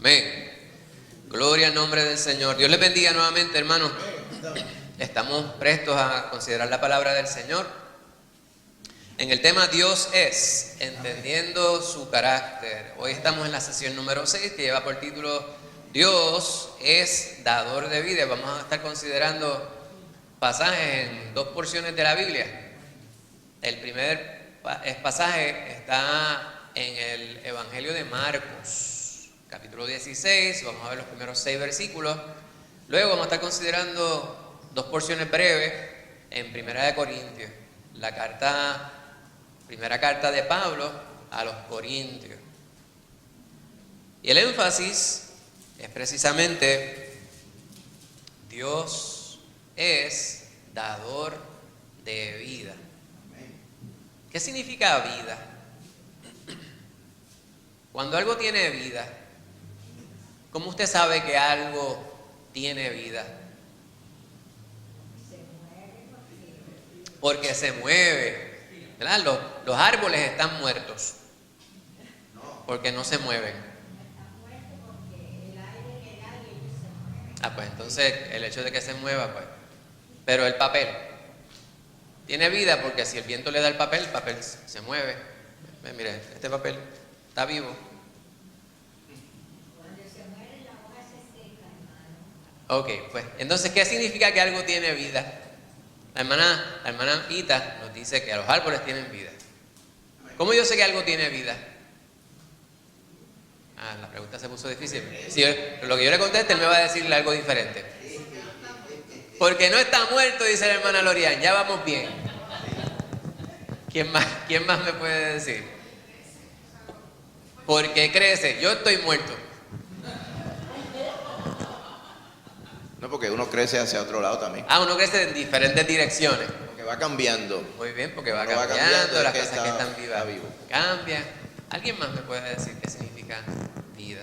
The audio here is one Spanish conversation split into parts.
Amén. Gloria al nombre del Señor. Dios les bendiga nuevamente, hermanos. Estamos prestos a considerar la palabra del Señor. En el tema Dios es, entendiendo su carácter. Hoy estamos en la sesión número 6 que lleva por título Dios es dador de vida. Vamos a estar considerando pasajes en dos porciones de la Biblia. El primer pasaje está en el Evangelio de Marcos, capítulo 16. Vamos a ver los primeros 6 versículos. Luego vamos a estar considerando dos porciones breves en Primera de Corintios, la primera carta de Pablo a los Corintios. Y el énfasis es precisamente Dios es dador de vida. ¿Qué significa vida? Cuando algo tiene vida, ¿cómo usted sabe que algo tiene vida? Porque se mueve, ¿verdad? Los árboles están muertos porque no se mueven. Pues entonces el hecho de que se mueva, pues. Pero el papel tiene vida porque si el viento le da el papel se mueve. Mire, este papel está vivo. Cuando se muere la hoja se seca, hermano. Ok, pues entonces, ¿qué significa que algo tiene vida? La hermana Ita nos dice que los árboles tienen vida. ¿Cómo yo sé que algo tiene vida? La pregunta se puso difícil. Si lo que yo le conteste, él me va a decirle algo diferente. Porque no está muerto, dice la hermana Lorian. Ya vamos bien. ¿Quién más me puede decir? Porque crece. Yo estoy muerto. No, porque uno crece hacia otro lado también. Uno crece en diferentes direcciones. Porque va cambiando. Muy bien, porque va Uno cambiando, las que cosas que están vivas está vivo. cambian. ¿Alguien más me puede decir qué significa vida?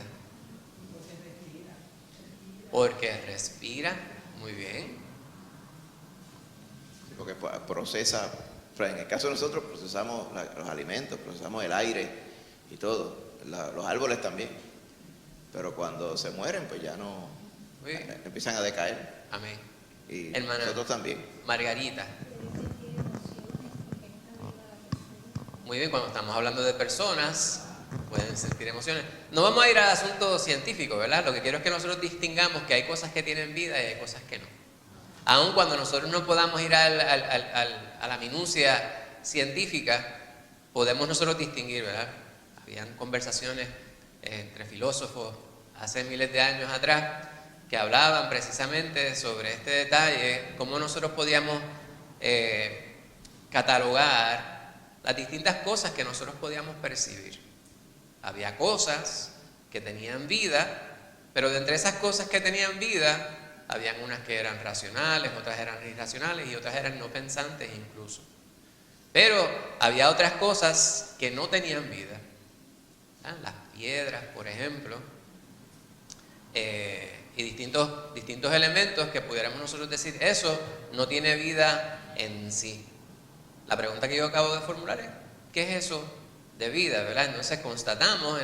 Porque respira. Muy bien. Porque procesa, en el caso de nosotros procesamos los alimentos, procesamos el aire y todo, los árboles también. Pero cuando se mueren, pues ya no, empiezan a decaer. Amén. Y Hermana nosotros también. Margarita. Muy bien, cuando estamos hablando de personas, pueden sentir emociones. No vamos a ir al asunto científico, ¿verdad? Lo que quiero es que nosotros distingamos que hay cosas que tienen vida y hay cosas que no. Aun cuando nosotros no podamos ir a la minucia científica, podemos nosotros distinguir, ¿verdad? Habían conversaciones entre filósofos hace miles de años atrás que hablaban precisamente sobre este detalle, cómo nosotros podíamos catalogar las distintas cosas que nosotros podíamos percibir. Había cosas que tenían vida, pero de entre esas cosas que tenían vida, habían unas que eran racionales, otras eran irracionales y otras eran no pensantes incluso. Pero había otras cosas que no tenían vida. Las piedras, por ejemplo, y distintos elementos que pudiéramos nosotros decir, eso no tiene vida en sí. La pregunta que yo acabo de formular es, ¿qué es eso de vida? ¿Verdad? Entonces constatamos,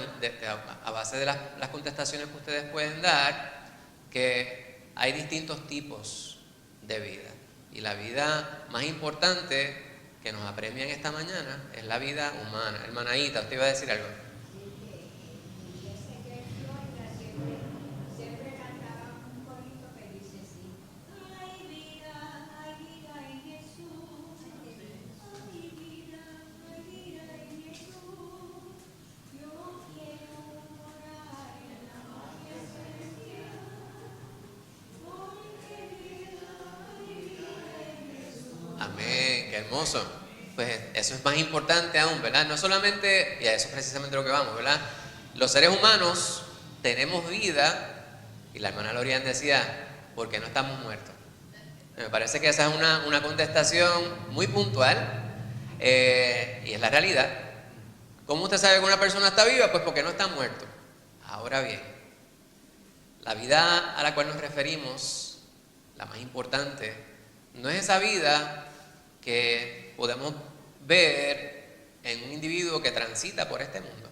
a base de las contestaciones que ustedes pueden dar, que hay distintos tipos de vida. Y la vida más importante que nos apremia en esta mañana es la vida humana. Hermanaita, ¿usted iba a decir algo? Siempre cantaba un corito que dice así: hay vida en Jesús, hay vida en Jesús. Yo quiero morar en la gloria celestial, porque vida en Jesús. Amén, qué hermoso. Pues eso es más importante aún, ¿verdad? No solamente, y a eso es precisamente lo que vamos, ¿verdad? Los seres humanos tenemos vida, y la hermana Lorian decía, porque no estamos muertos. Me parece que esa es una contestación muy puntual, y es la realidad. ¿Cómo usted sabe que una persona está viva? Pues porque no está muerto. Ahora bien, la vida a la cual nos referimos, la más importante, no es esa vida que podemos ver en un individuo que transita por este mundo.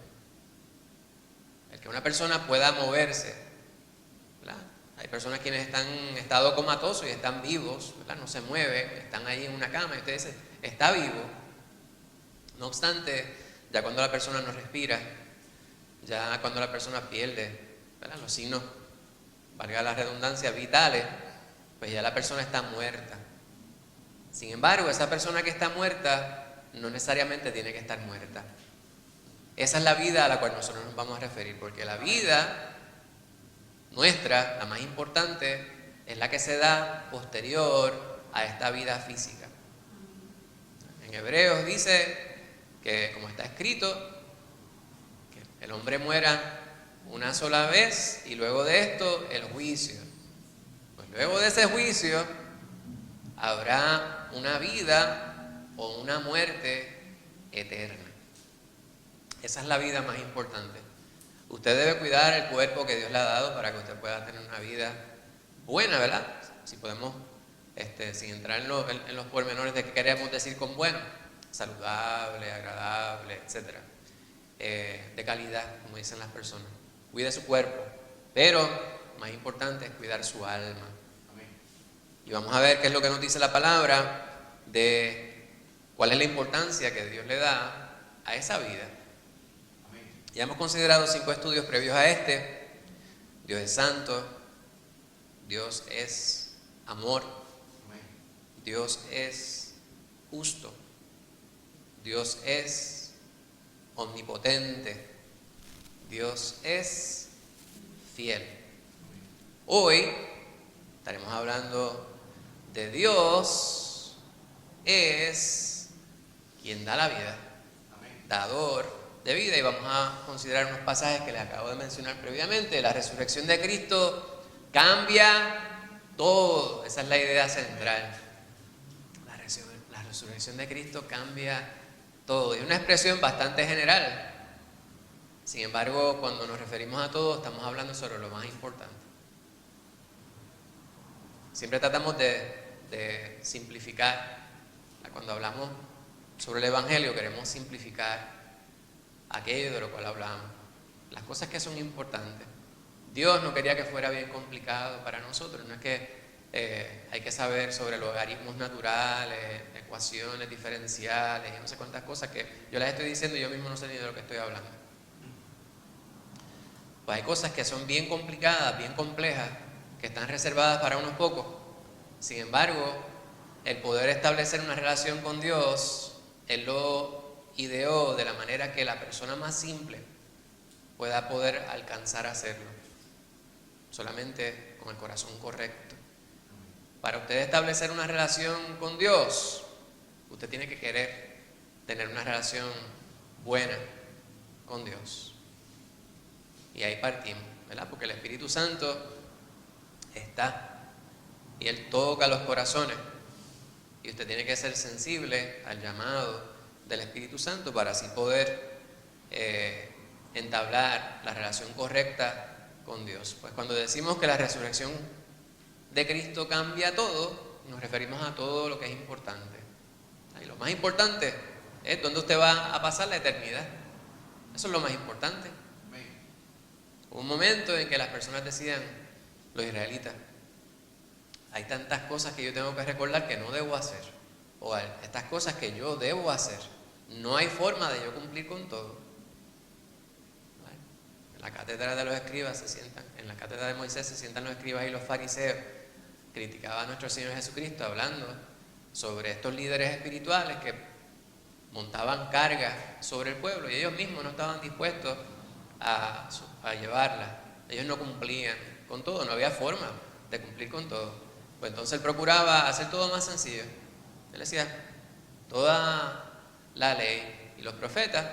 El que una persona pueda moverse, ¿verdad? Hay personas quienes están en estado comatoso y están vivos, ¿verdad? No se mueven, están ahí en una cama y usted dice, está vivo. No obstante, ya cuando la persona no respira, ya cuando la persona pierde, ¿verdad?, los signos, valga la redundancia, vitales, pues ya la persona está muerta. Sin embargo, esa persona que está muerta no necesariamente tiene que estar muerta. Esa es la vida a la cual nosotros nos vamos a referir, porque la vida nuestra, la más importante, es la que se da posterior a esta vida física. En Hebreos dice que, como está escrito, que el hombre muera una sola vez y luego de esto el juicio. Pues luego de ese juicio habrá una vida o una muerte eterna. Esa es la vida más importante. Usted debe cuidar el cuerpo que Dios le ha dado para que usted pueda tener una vida buena, ¿verdad? Si podemos, sin entrar en los pormenores de qué queremos decir con bueno, saludable, agradable, etcétera, de calidad, como dicen las personas. Cuide su cuerpo, pero más importante es cuidar su alma. Y vamos a ver qué es lo que nos dice la palabra de cuál es la importancia que Dios le da a esa vida. Ya hemos considerado 5 estudios previos a este. Dios es santo, Dios es amor, Dios es justo, Dios es omnipotente, Dios es fiel. Hoy estaremos hablando de Dios es quien da la vida, dador de vida, y vamos a considerar unos pasajes que les acabo de mencionar previamente. La resurrección de Cristo cambia todo, esa es la idea central. La resurrección de Cristo cambia todo, y es una expresión bastante general. Sin embargo, cuando nos referimos a todo, estamos hablando sobre lo más importante. Siempre tratamos de simplificar. Cuando hablamos sobre el Evangelio, queremos simplificar aquello de lo cual hablamos, las cosas que son importantes. Dios no quería que fuera bien complicado para nosotros. No es que hay que saber sobre logaritmos naturales, ecuaciones diferenciales y no sé cuántas cosas que yo las estoy diciendo y yo mismo no sé ni de lo que estoy hablando. Pues hay cosas que son bien complicadas, bien complejas, que están reservadas para unos pocos. Sin embargo, el poder establecer una relación con Dios, Él lo ideó de la manera que la persona más simple pueda poder alcanzar a hacerlo, solamente con el corazón correcto. Para usted establecer una relación con Dios, usted tiene que querer tener una relación buena con Dios. Y ahí partimos, ¿verdad? Porque el Espíritu Santo está y Él toca los corazones, y usted tiene que ser sensible al llamado del Espíritu Santo para así poder entablar la relación correcta con Dios. Pues cuando decimos que la resurrección de Cristo cambia todo, nos referimos a todo lo que es importante. Y lo más importante es dónde usted va a pasar la eternidad. Eso es lo más importante. Hubo un momento en que las personas decían, los israelitas, hay tantas cosas que yo tengo que recordar que no debo hacer, o estas cosas que yo debo hacer. No hay forma de yo cumplir con todo. En la cátedra de los escribas se sientan, en la cátedra de Moisés se sientan los escribas y los fariseos. Criticaban a nuestro Señor Jesucristo hablando sobre estos líderes espirituales que montaban cargas sobre el pueblo y ellos mismos no estaban dispuestos a llevarla. Ellos no cumplían con todo, no había forma de cumplir con todo. Pues entonces Él procuraba hacer todo más sencillo. Él decía, toda la ley y los profetas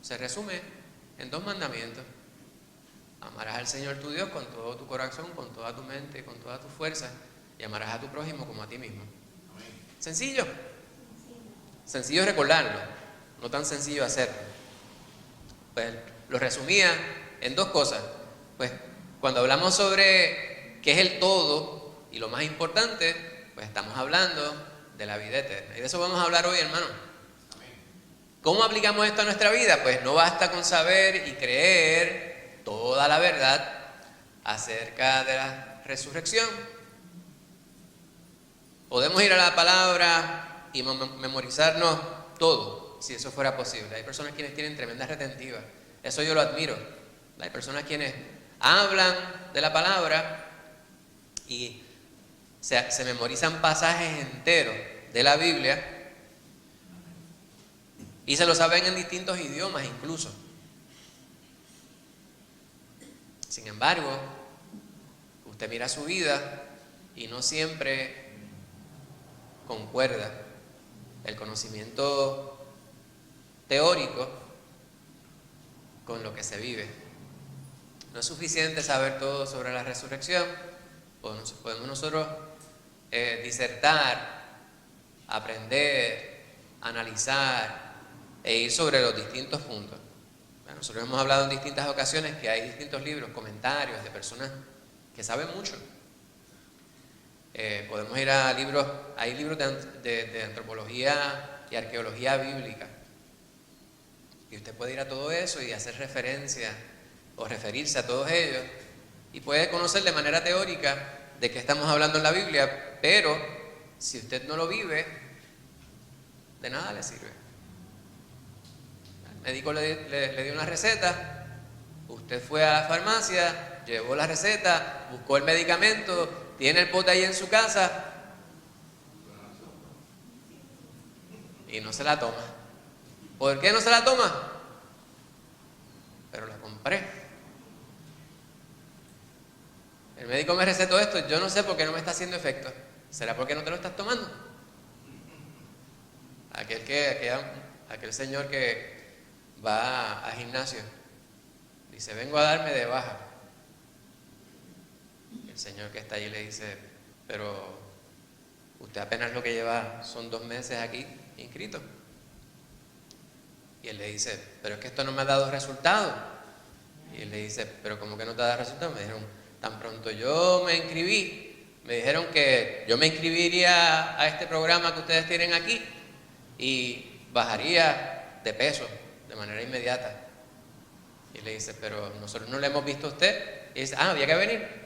se resume en 2 mandamientos. Amarás al Señor tu Dios con todo tu corazón, con toda tu mente, con toda tu fuerza, y amarás a tu prójimo como a ti mismo. Sencillo. Sencillo recordarlo, no tan sencillo hacerlo. Pues lo resumía en 2 cosas. Pues cuando hablamos sobre qué es el todo y lo más importante, pues estamos hablando de la vida eterna. Y de eso vamos a hablar hoy, hermano. ¿Cómo aplicamos esto a nuestra vida? Pues no basta con saber y creer toda la verdad acerca de la resurrección. Podemos ir a la palabra y memorizarnos todo, si eso fuera posible. Hay personas quienes tienen tremenda retentiva, eso yo lo admiro. Hay personas quienes hablan de la palabra y se memorizan pasajes enteros de la Biblia y se lo saben en distintos idiomas incluso. Sin embargo, usted mira su vida y no siempre concuerda el conocimiento teórico con lo que se vive. No es suficiente saber todo sobre la resurrección. Podemos nosotros disertar, aprender, analizar e ir sobre los distintos puntos. Nosotros hemos hablado en distintas ocasiones que hay distintos libros, comentarios de personas que saben mucho. Podemos ir a libros, hay libros de antropología y arqueología bíblica. Y usted puede ir a todo eso y hacer referencia o referirse a todos ellos y puede conocer de manera teórica de qué estamos hablando en la Biblia, pero si usted no lo vive, de nada le sirve. El médico le dio una receta, usted fue a la farmacia, llevó la receta, buscó el medicamento, tiene el pote ahí en su casa y no se la toma. ¿Por qué no se la toma? Pero la compré. El médico me recetó esto, yo no sé por qué no me está haciendo efecto. ¿Será porque no te lo estás tomando? Aquel señor que va al gimnasio dice, vengo a darme de baja. El señor que está allí le dice, pero usted apenas lo que lleva son 2 meses aquí inscrito. Y él le dice, pero es que esto no me ha dado resultado. Y él le dice, pero ¿cómo que no te da resultado? Me dijeron, tan pronto yo me inscribí, me dijeron que yo me inscribiría a este programa que ustedes tienen aquí y bajaría de peso de manera inmediata. Y le dice, pero nosotros no le hemos visto a usted. Y dice, había que venir.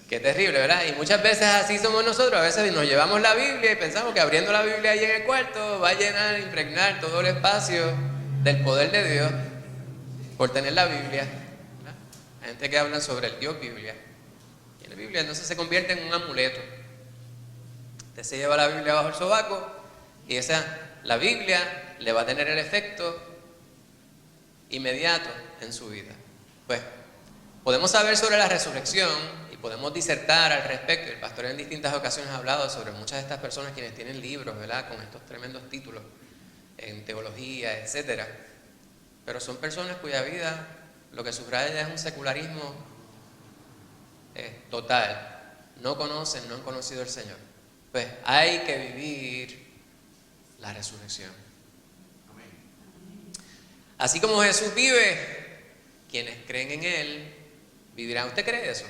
Qué terrible, ¿verdad? Y muchas veces así somos nosotros. A veces nos llevamos la Biblia y pensamos que abriendo la Biblia ahí en el cuarto va a llenar, impregnar todo el espacio del poder de Dios por tener la Biblia, ¿verdad? Hay gente que habla sobre el Dios Biblia. Y la Biblia entonces se convierte en un amuleto. Usted se lleva la Biblia bajo el sobaco y la Biblia le va a tener el efecto inmediato en su vida. Pues podemos saber sobre la resurrección y podemos disertar al respecto. El pastor en distintas ocasiones ha hablado sobre muchas de estas personas quienes tienen libros, ¿verdad?, con estos tremendos títulos en teología, etcétera. Pero son personas cuya vida lo que subraya es un secularismo total. No conocen, no han conocido al Señor. Pues hay que vivir la resurrección. Así como Jesús vive, quienes creen en Él vivirán. ¿Usted cree eso?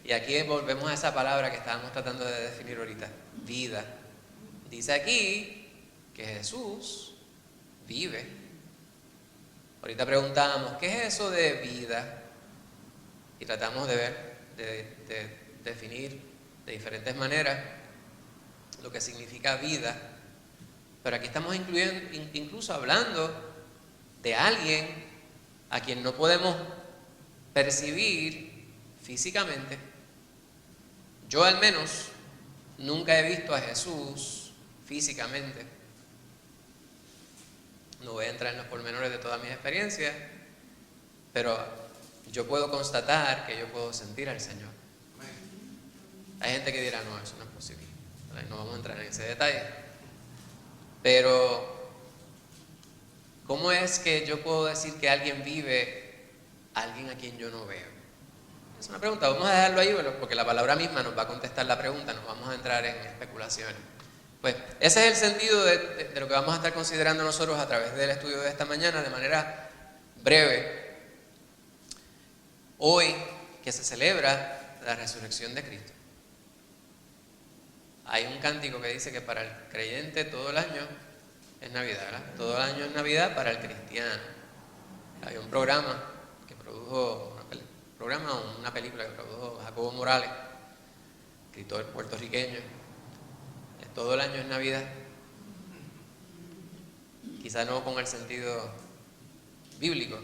Y aquí volvemos a esa palabra que estábamos tratando de definir ahorita, vida. Dice aquí que Jesús vive. Ahorita preguntábamos, ¿qué es eso de vida? Y tratamos de ver, de definir de diferentes maneras lo que significa vida. Pero aquí estamos incluso hablando de alguien a quien no podemos percibir físicamente. Yo al menos nunca he visto a Jesús físicamente. No voy a entrar en los pormenores de todas mis experiencias, pero yo puedo constatar que yo puedo sentir al Señor. Hay gente que dirá, no, eso no es posible. No vamos a entrar en ese detalle. Pero, ¿cómo es que yo puedo decir que alguien vive, alguien a quien yo no veo? Es una pregunta, vamos a dejarlo ahí, porque la palabra misma nos va a contestar la pregunta, no vamos a entrar en especulaciones. Pues ese es el sentido de lo que vamos a estar considerando nosotros a través del estudio de esta mañana, de manera breve. Hoy, que se celebra la resurrección de Cristo. Hay un cántico que dice que para el creyente todo el año es Navidad, ¿verdad? Todo el año es Navidad para el cristiano. Hay un programa que produjo, una película que produjo Jacobo Morales, escritor puertorriqueño. Todo el año es Navidad. Quizá no con el sentido bíblico.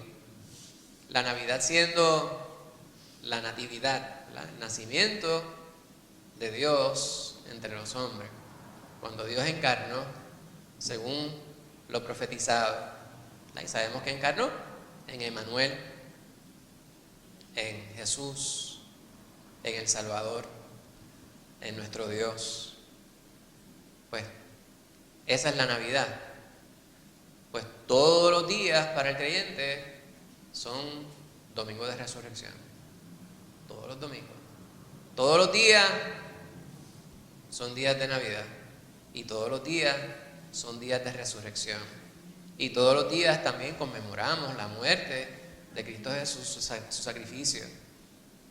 La Navidad siendo la natividad, el nacimiento de Dios entre los hombres. Cuando Dios encarnó, según lo profetizado. Y sabemos que encarnó en Emmanuel, en Jesús, en el Salvador, en nuestro Dios. Pues esa es la Navidad. Pues todos los días para el creyente son domingos de resurrección. Todos los domingos. Todos los días son días de Navidad. Y todos los días son días de resurrección. Y todos los días también conmemoramos la muerte de Cristo Jesús, su sacrificio.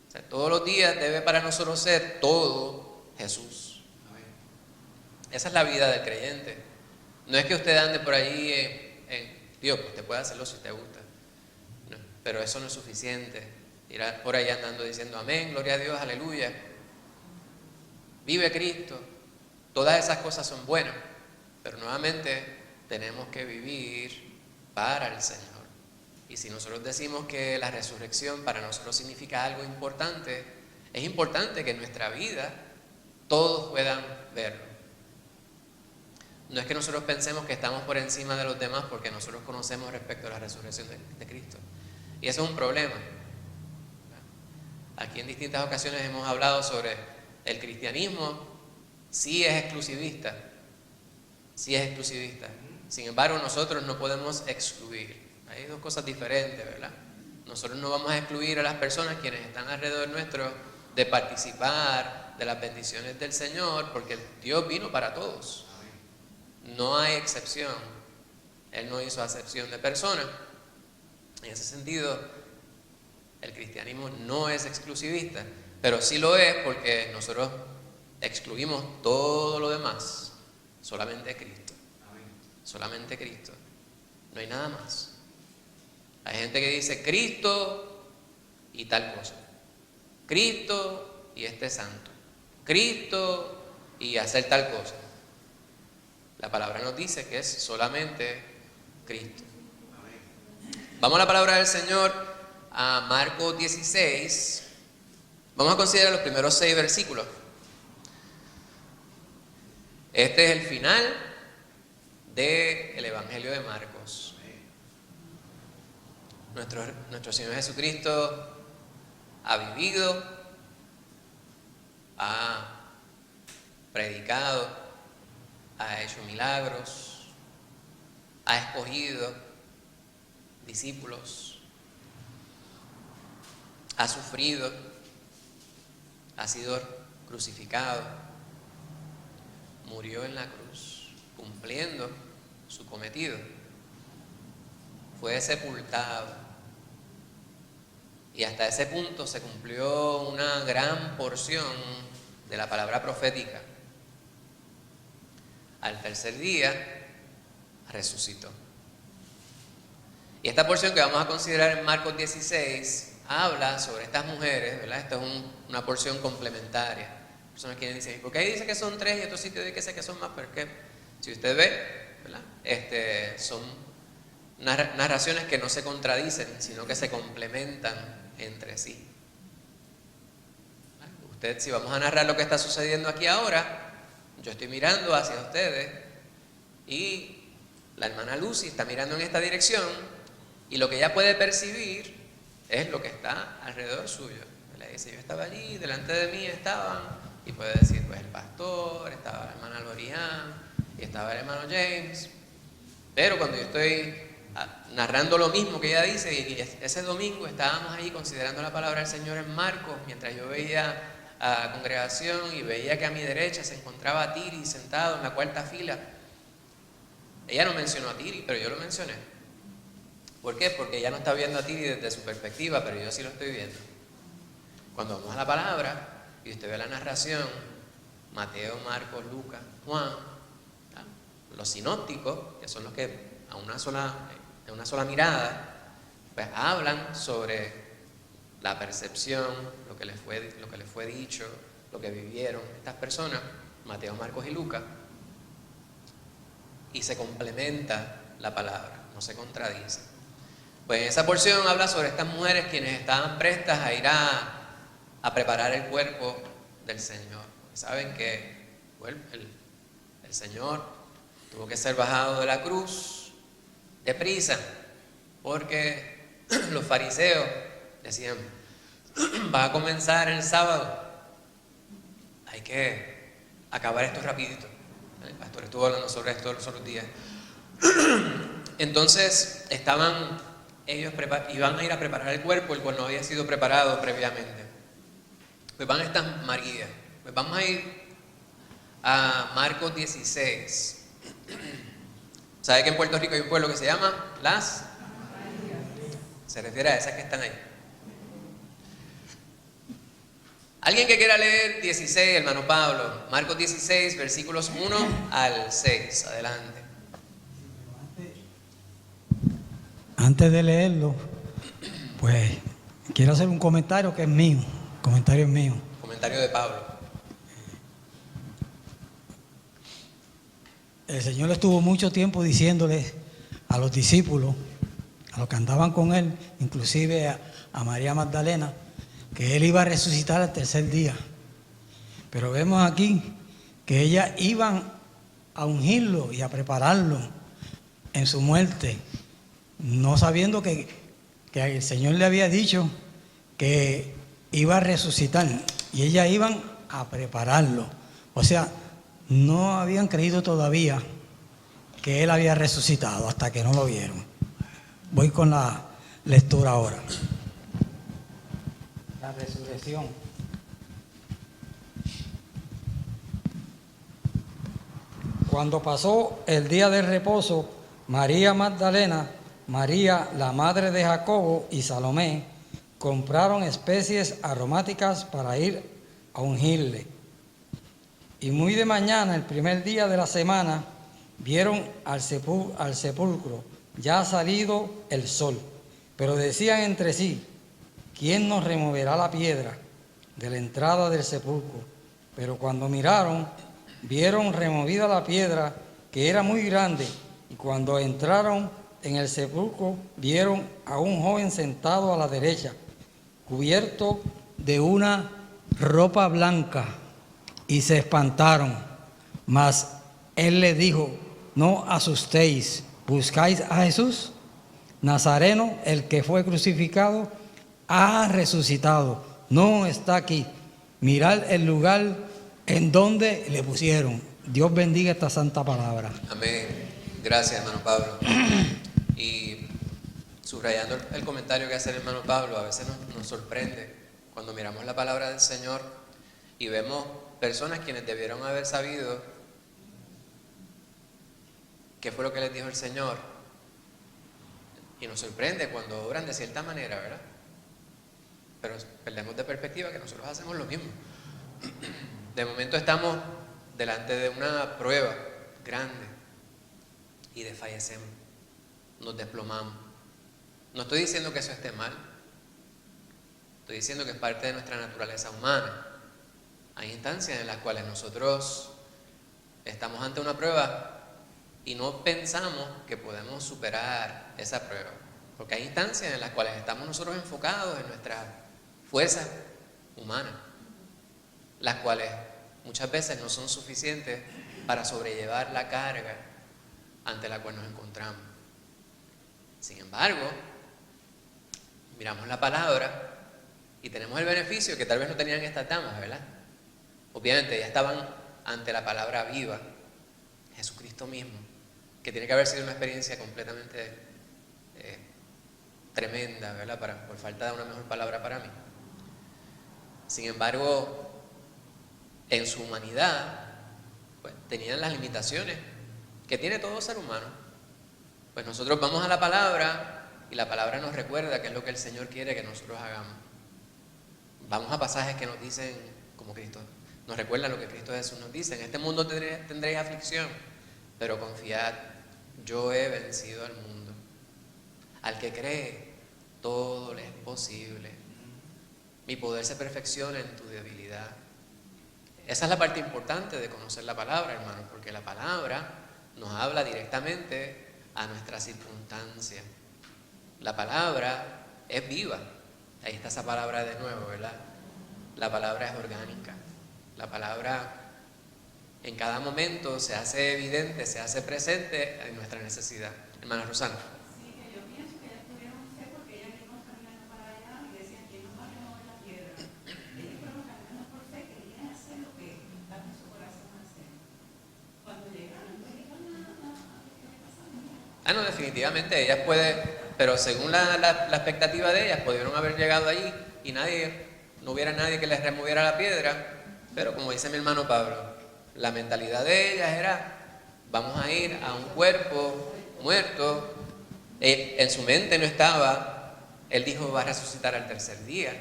O sea, todos los días debe para nosotros ser todo Jesús. Esa es la vida del creyente. No es que usted ande por ahí Dios, pues usted puede hacerlo si te gusta. No, pero eso no es suficiente. Ir por ahí andando diciendo amén, gloria a Dios, aleluya. Vive Cristo. Todas esas cosas son buenas. Pero nuevamente tenemos que vivir para el Señor. Y si nosotros decimos que la resurrección para nosotros significa algo importante, es importante que en nuestra vida todos puedan verlo. No es que nosotros pensemos que estamos por encima de los demás porque nosotros conocemos respecto a la resurrección de Cristo. Y eso es un problema. Aquí en distintas ocasiones hemos hablado sobre el cristianismo, sí es exclusivista. Sí es exclusivista. Sin embargo, nosotros no podemos excluir. Hay dos cosas diferentes, ¿verdad? Nosotros no vamos a excluir a las personas quienes están alrededor nuestro de participar de las bendiciones del Señor, porque Dios vino para todos. No hay excepción. Él no hizo acepción de personas. En ese sentido, el cristianismo no es exclusivista, pero sí lo es porque nosotros excluimos todo lo demás. Solamente Cristo. Solamente Cristo. No hay nada más. Hay gente que dice Cristo y tal cosa. Cristo y este santo. Cristo y hacer tal cosa. La palabra nos dice que es solamente Cristo. Vamos a la palabra del Señor, a Marcos 16. Vamos a considerar los primeros 6 versículos. Este es el final del Evangelio de Marcos. Nuestro Señor Jesucristo ha vivido, ha predicado, ha hecho milagros, ha escogido discípulos, ha sufrido, ha sido crucificado, murió en la cruz, cumpliendo su cometido, fue sepultado y hasta ese punto se cumplió una gran porción de la palabra profética. Al tercer día resucitó. Y esta porción que vamos a considerar en Marcos 16 habla sobre estas mujeres, ¿verdad? Esta es una porción complementaria. Personas que dicen, ¿por qué ahí dice que son 3 y otro sitio dice que sé que son más? Porque si usted ve, ¿verdad? Son narraciones que no se contradicen, sino que se complementan entre sí. Usted, si vamos a narrar lo que está sucediendo aquí ahora, yo estoy mirando hacia ustedes y la hermana Lucy está mirando en esta dirección y lo que ella puede percibir es lo que está alrededor suyo. Le dice, yo estaba allí, delante de mí estaban, y puede decir, pues el pastor, estaba la hermana Lorian y estaba el hermano James. Pero cuando yo estoy narrando lo mismo que ella dice, y ese domingo estábamos ahí considerando la palabra del Señor en Marcos, mientras yo veía a la congregación y veía que a mi derecha se encontraba Tiri sentado en la 4ª fila. Ella no mencionó a Tiri, pero yo lo mencioné. ¿Por qué? Porque ella no está viendo a Tiri desde su perspectiva, pero yo sí lo estoy viendo. Cuando vamos a la palabra y usted ve la narración, Mateo, Marcos, Lucas, Juan, los sinópticos, que son los que en una sola mirada, pues hablan sobre la percepción, lo que les fue dicho, lo que vivieron estas personas, Mateo, Marcos y Lucas, y se complementa la palabra, no se contradice. Pues esa porción habla sobre estas mujeres quienes estaban prestas a ir a preparar el cuerpo del Señor. Saben que bueno, el Señor tuvo que ser bajado de la cruz deprisa, porque los fariseos decían, va a comenzar el sábado, hay que acabar esto rapidito. El pastor estuvo hablando sobre esto los otros días. Entonces ellos iban a ir a preparar el cuerpo, el cual no había sido preparado previamente. Pues van estas Marías. Pues vamos a ir a Marcos 16. ¿Sabe que en Puerto Rico hay un pueblo que se llama Las? Se refiere a esas que están ahí. Alguien que quiera leer 16, hermano Pablo. Marcos 16, versículos 1 al 6. Adelante. Antes de leerlo, pues quiero hacer un comentario que es mío. El comentario es mío. Comentario de Pablo. El Señor estuvo mucho tiempo diciéndole a los discípulos, a los que andaban con Él, inclusive a María Magdalena, que Él iba a resucitar al tercer día. Pero vemos aquí que ellas iban a ungirlo y a prepararlo en su muerte, no sabiendo que el Señor le había dicho que iba a resucitar, y ellas iban a prepararlo. O sea, no habían creído todavía que Él había resucitado hasta que no lo vieron. Voy con la lectura ahora. La resurrección. Cuando pasó el día del reposo, María Magdalena, María, la madre de Jacobo, y Salomé compraron especies aromáticas para ir a ungirle. Y muy de mañana, el primer día de la semana, vieron al sepulcro, ya ha salido el sol. Pero decían entre sí, ¿quién nos removerá la piedra de la entrada del sepulcro? Pero cuando miraron, vieron removida la piedra, que era muy grande, y cuando entraron en el sepulcro, vieron a un joven sentado a la derecha, cubierto de una ropa blanca, y se espantaron. Mas Él les dijo, no asustéis, ¿buscáis a Jesús? Nazareno, el que fue crucificado, ha resucitado, no está aquí. Mirad el lugar en donde le pusieron. Dios bendiga esta santa palabra. Amén. Gracias, hermano Pablo. Y subrayando el comentario que hace el hermano Pablo, a veces nos sorprende cuando miramos la palabra del Señor y vemos personas quienes debieron haber sabido qué fue lo que les dijo el Señor. Y nos sorprende cuando obran de cierta manera, ¿verdad? Pero perdemos de perspectiva que nosotros hacemos lo mismo. De momento estamos delante de una prueba grande y desfallecemos, nos desplomamos. No estoy diciendo que eso esté mal, estoy diciendo que es parte de nuestra naturaleza humana. Hay instancias en las cuales nosotros estamos ante una prueba y no pensamos que podemos superar esa prueba, porque hay instancias en las cuales estamos nosotros enfocados en nuestras fuerzas humanas, las cuales muchas veces no son suficientes para sobrellevar la carga ante la cual nos encontramos. Sin embargo, miramos la palabra y tenemos el beneficio que tal vez no tenían estas damas, ¿verdad? Obviamente ya estaban ante la palabra viva, Jesucristo mismo, que tiene que haber sido una experiencia completamente tremenda, ¿verdad? Por falta de una mejor palabra para mí. Sin embargo, en su humanidad, pues, tenían las limitaciones que tiene todo ser humano. Pues nosotros vamos a la palabra y la palabra nos recuerda qué es lo que el Señor quiere que nosotros hagamos. Vamos a pasajes que nos dicen, como Cristo, nos recuerdan lo que Cristo Jesús nos dice: en este mundo tendréis aflicción, pero confiad, yo he vencido al mundo. Al que cree, todo le es posible. Mi poder se perfecciona en tu debilidad. Esa es la parte importante de conocer la palabra, hermanos, porque la palabra nos habla directamente a nuestra circunstancia. La palabra es viva. Ahí está esa palabra de nuevo, ¿verdad? La palabra es orgánica. La palabra en cada momento se hace evidente, se hace presente en nuestra necesidad. Hermana Rosana. Sí, que yo pienso que ellas tuvieron fe porque ellas iban caminando para allá y decían que no van a mover la piedra. Ellas fueron caminando por fe, querían hacer lo que estaba en su corazón hacer. Cuando llegaron, no dijeron nada, ¿qué le pasa a mí? No, definitivamente ellas pueden, pero según la expectativa de ellas, pudieron haber llegado allí y no hubiera nadie que les removiera la piedra, pero como dice mi hermano Pablo, la mentalidad de ellas era, vamos a ir a un cuerpo muerto. En su mente no estaba, él dijo, va a resucitar al tercer día.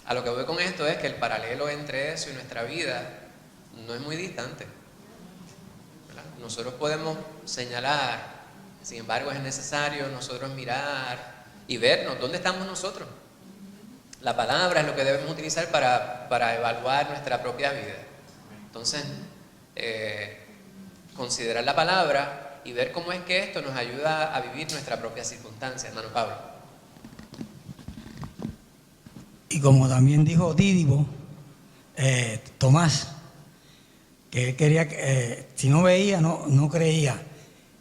A lo que voy con esto es que el paralelo entre eso y nuestra vida no es muy distante, ¿verdad? Nosotros podemos señalar, sin embargo es necesario nosotros mirar y vernos dónde estamos nosotros. La palabra es lo que debemos utilizar para evaluar nuestra propia vida. Entonces, considerar la palabra y ver cómo es que esto nos ayuda a vivir nuestra propia circunstancia, hermano Pablo. Y como también dijo Dídibo, Tomás, que él quería, si no veía, no creía.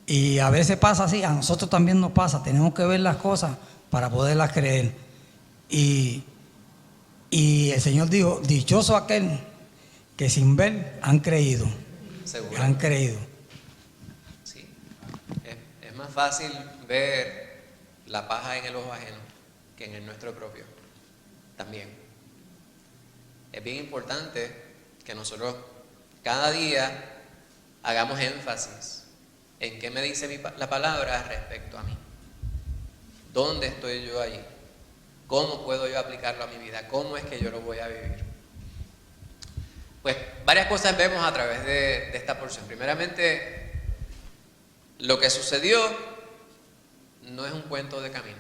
Y a veces pasa así, a nosotros también nos pasa, tenemos que ver las cosas para poderlas creer. Y el Señor dijo, dichoso aquel que sin ver han creído. Seguro. Han creído. Sí. Es más fácil ver la paja en el ojo ajeno que en el nuestro propio. También. Es bien importante que nosotros cada día hagamos énfasis en qué me dice la palabra respecto a mí. ¿Dónde estoy yo allí? ¿Cómo puedo yo aplicarlo a mi vida? ¿Cómo es que yo lo voy a vivir? Pues varias cosas vemos a través de esta porción. Primeramente, lo que sucedió no es un cuento de camino.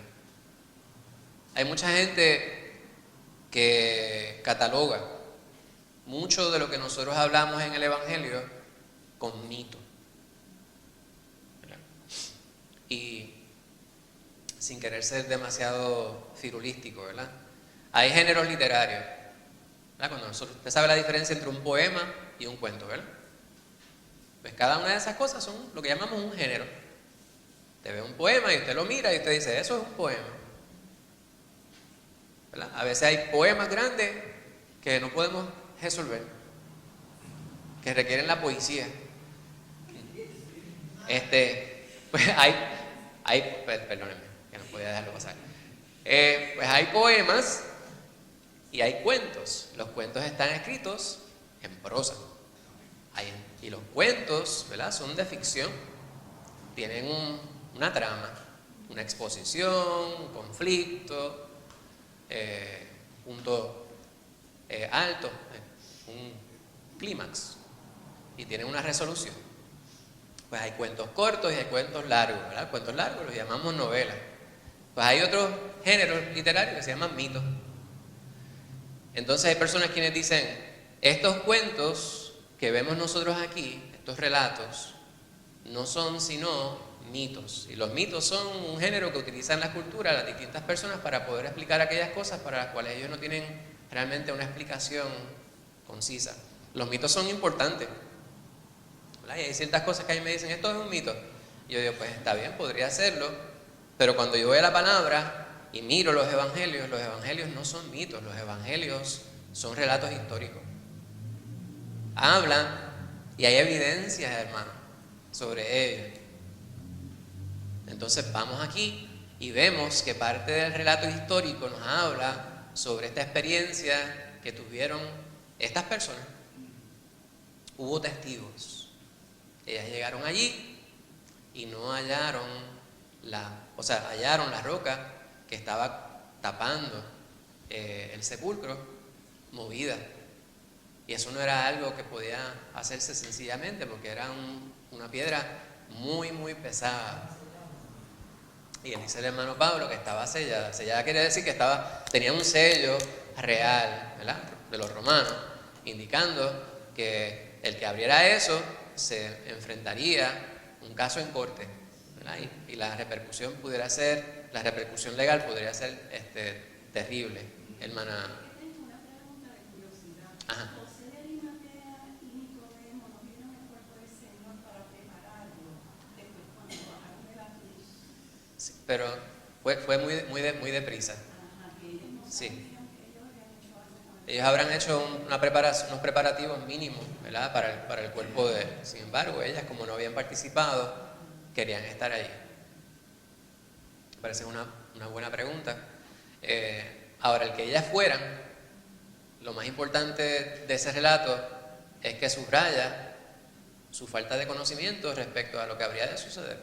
Hay mucha gente que cataloga mucho de lo que nosotros hablamos en el Evangelio con mito. ¿Verdad? Y sin querer ser demasiado firulístico, ¿verdad? Hay géneros literarios. Cuando usted sabe la diferencia entre un poema y un cuento, ¿verdad? Pues cada una de esas cosas son lo que llamamos un género. Usted ve un poema y usted lo mira y usted dice, eso es un poema, ¿verdad? A veces hay poemas grandes que no podemos resolver, que requieren la poesía. Pues perdónenme, que no podía dejarlo pasar. Pues hay poemas y hay cuentos. Los cuentos están escritos en prosa. Y los cuentos, ¿verdad?, son de ficción. Tienen una trama, una exposición, un conflicto, punto alto, un clímax. Y tienen una resolución. Pues hay cuentos cortos y hay cuentos largos, ¿verdad? Cuentos largos los llamamos novelas. Pues hay otros géneros literarios que se llaman mitos. Entonces hay personas quienes dicen, estos cuentos que vemos nosotros aquí, estos relatos, no son sino mitos. Y los mitos son un género que utilizan la cultura, las distintas personas, para poder explicar aquellas cosas para las cuales ellos no tienen realmente una explicación concisa. Los mitos son importantes, ¿verdad? Y hay ciertas cosas que a mí me dicen, esto es un mito. Y yo digo, pues está bien, podría serlo, pero cuando yo veo la palabra y miro los evangelios no son mitos, los evangelios son relatos históricos. Hablan y hay evidencias, hermano, sobre ellos. Entonces vamos aquí y vemos que parte del relato histórico nos habla sobre esta experiencia que tuvieron estas personas. Hubo testigos. Ellas llegaron allí y no hallaron hallaron la roca que estaba tapando el sepulcro movida. Y eso no era algo que podía hacerse sencillamente porque era una piedra muy, muy pesada. Y él dice el hermano Pablo que estaba sellada. Sellada quiere decir que tenía un sello real, ¿verdad?, de los romanos, indicando que el que abriera eso se enfrentaría un caso en corte, ¿verdad? Y la repercusión legal podría ser terrible, hermana. Tengo una pregunta de curiosidad. Ajá. José de Arimatea y Nicodemo no vieron el cuerpo del Señor para prepararlo después cuando bajaron de la cruz. Sí, pero fue muy deprisa. Ajá, que ellos no Sí. sabían que ellos habían hecho algo con el Ellos habrán hecho unos preparativos mínimos, ¿verdad?, para el cuerpo de él. Sin embargo, ellas, como no habían participado, querían estar allí. Me parece una buena pregunta. Ahora, el que ellas fueran, lo más importante de ese relato es que subraya su falta de conocimiento respecto a lo que habría de suceder,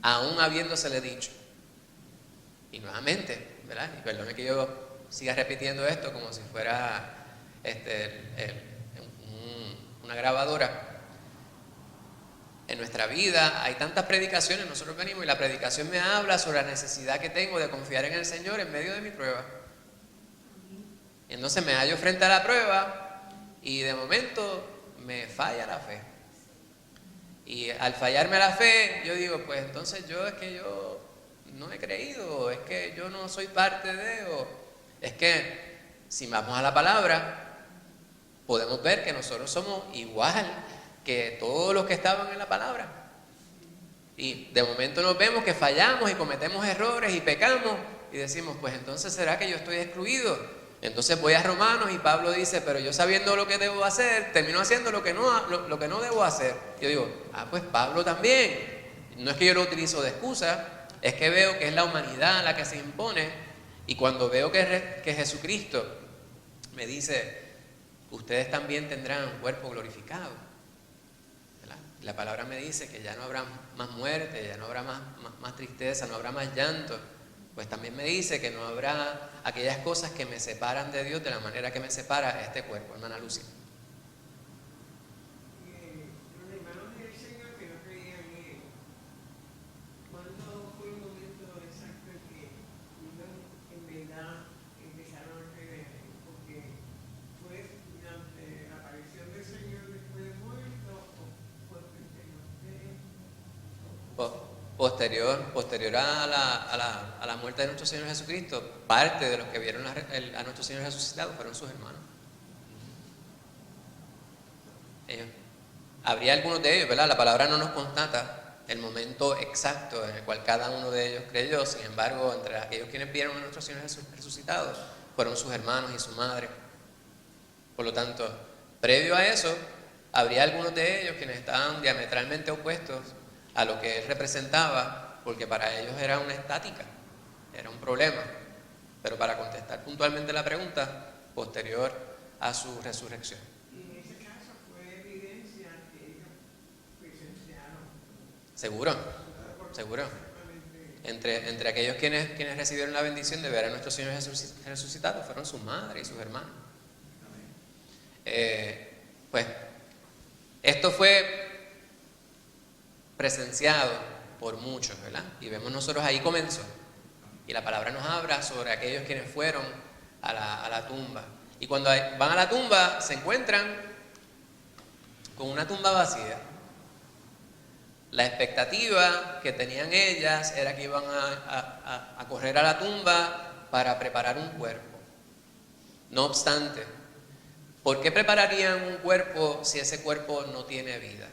aún habiéndosele dicho. Y nuevamente, ¿verdad?, y perdone que yo siga repitiendo esto como si fuera una grabadora. En nuestra vida hay tantas predicaciones, nosotros venimos y la predicación me habla sobre la necesidad que tengo de confiar en el Señor en medio de mi prueba. Y entonces me hallo frente a la prueba y de momento me falla la fe. Y al fallarme la fe, yo digo, pues entonces yo no he creído, es que yo no soy parte de, o es que si vamos a la palabra, podemos ver que nosotros somos igual que todos los que estaban en la palabra. Y de momento nos vemos que fallamos y cometemos errores y pecamos y decimos, pues entonces ¿será que yo estoy excluido? Entonces voy a Romanos y Pablo dice, pero yo sabiendo lo que debo hacer, termino haciendo lo que no debo hacer. Yo digo, pues Pablo también. No es que yo lo utilizo de excusa, es que veo que es la humanidad la que se impone. Y cuando veo que Jesucristo me dice, ustedes también tendrán un cuerpo glorificado, ¿verdad? La palabra me dice que ya no habrá más muerte, ya no habrá más tristeza, no habrá más llanto. Pues también me dice que no habrá aquellas cosas que me separan de Dios de la manera que me separa este cuerpo, hermana Lucy. Los hermanos del Señor que no creían en Él, ¿cuándo fue el momento exacto en que en verdad empezaron a creer en Él? Porque fue durante la aparición del Señor después de muerto o fue Posterior a la muerte de nuestro Señor Jesucristo, parte de los que vieron a nuestro Señor resucitado fueron sus hermanos. Habría algunos de ellos, ¿verdad? La palabra no nos constata el momento exacto en el cual cada uno de ellos creyó. Sin embargo, entre aquellos quienes vieron a nuestro Señor resucitado fueron sus hermanos y su madre. Por lo tanto, previo a eso, habría algunos de ellos quienes estaban diametralmente opuestos a lo que él representaba, porque para ellos era una estática, era un problema. Pero para contestar puntualmente la pregunta, posterior a su resurrección. Y en ese caso fue evidencia que ellos presenciaron. Seguro. Entre aquellos quienes recibieron la bendición de ver a nuestro Señor resucitado fueron su madre y sus hermanos. Pues esto fue presenciado por muchos, ¿verdad? Y vemos nosotros ahí comenzó. Y la palabra nos habla sobre aquellos quienes fueron a la tumba. Y cuando van a la tumba se encuentran con una tumba vacía. La expectativa que tenían ellas era que iban a correr a la tumba para preparar un cuerpo. No obstante, ¿por qué prepararían un cuerpo si ese cuerpo no tiene vida?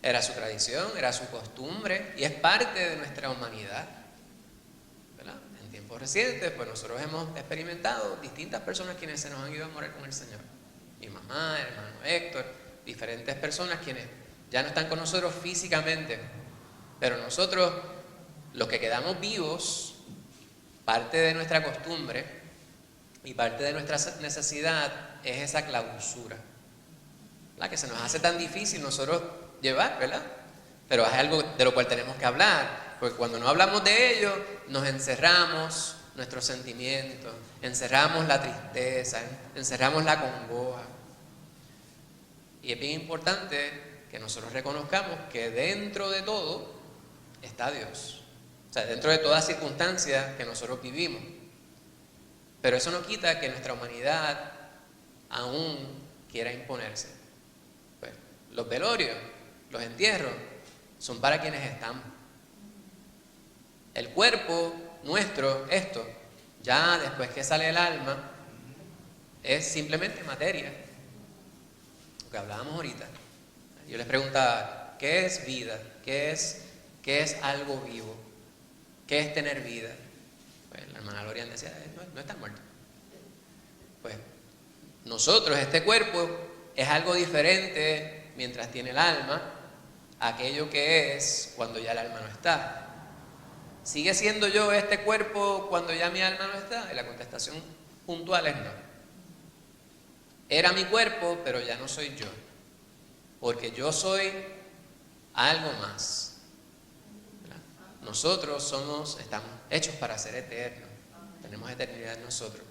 Era su tradición, era su costumbre y es parte de nuestra humanidad, ¿verdad? En tiempos recientes, pues nosotros hemos experimentado distintas personas quienes se nos han ido a morir con el Señor. Mi mamá, el hermano Héctor, diferentes personas quienes ya no están con nosotros físicamente, pero nosotros, los que quedamos vivos, parte de nuestra costumbre y parte de nuestra necesidad es esa clausura, la que se nos hace tan difícil nosotros llevar, ¿verdad? Pero es algo de lo cual tenemos que hablar, porque cuando no hablamos de ello, nos encerramos nuestros sentimientos, encerramos la tristeza, encerramos la congoja. Y es bien importante que nosotros reconozcamos que dentro de todo está Dios. O sea, dentro de todas circunstancias que nosotros vivimos. Pero eso no quita que nuestra humanidad aún quiera imponerse. Pues, los velorios, los entierros, son para quienes estamos. El cuerpo nuestro, esto, ya después que sale el alma, es simplemente materia. Lo que hablábamos ahorita. Yo les preguntaba, ¿qué es vida? ¿Qué es algo vivo? ¿Qué es tener vida? Pues la hermana Lorian decía, no está muerto. Pues nosotros, este cuerpo, es algo diferente mientras tiene el alma, a aquello que es cuando ya el alma no está. ¿Sigue siendo yo este cuerpo cuando ya mi alma no está? Y la contestación puntual es no. Era mi cuerpo, pero ya no soy yo. Porque yo soy algo más. ¿Verdad? Nosotros estamos hechos para ser eternos. Tenemos eternidad en nosotros.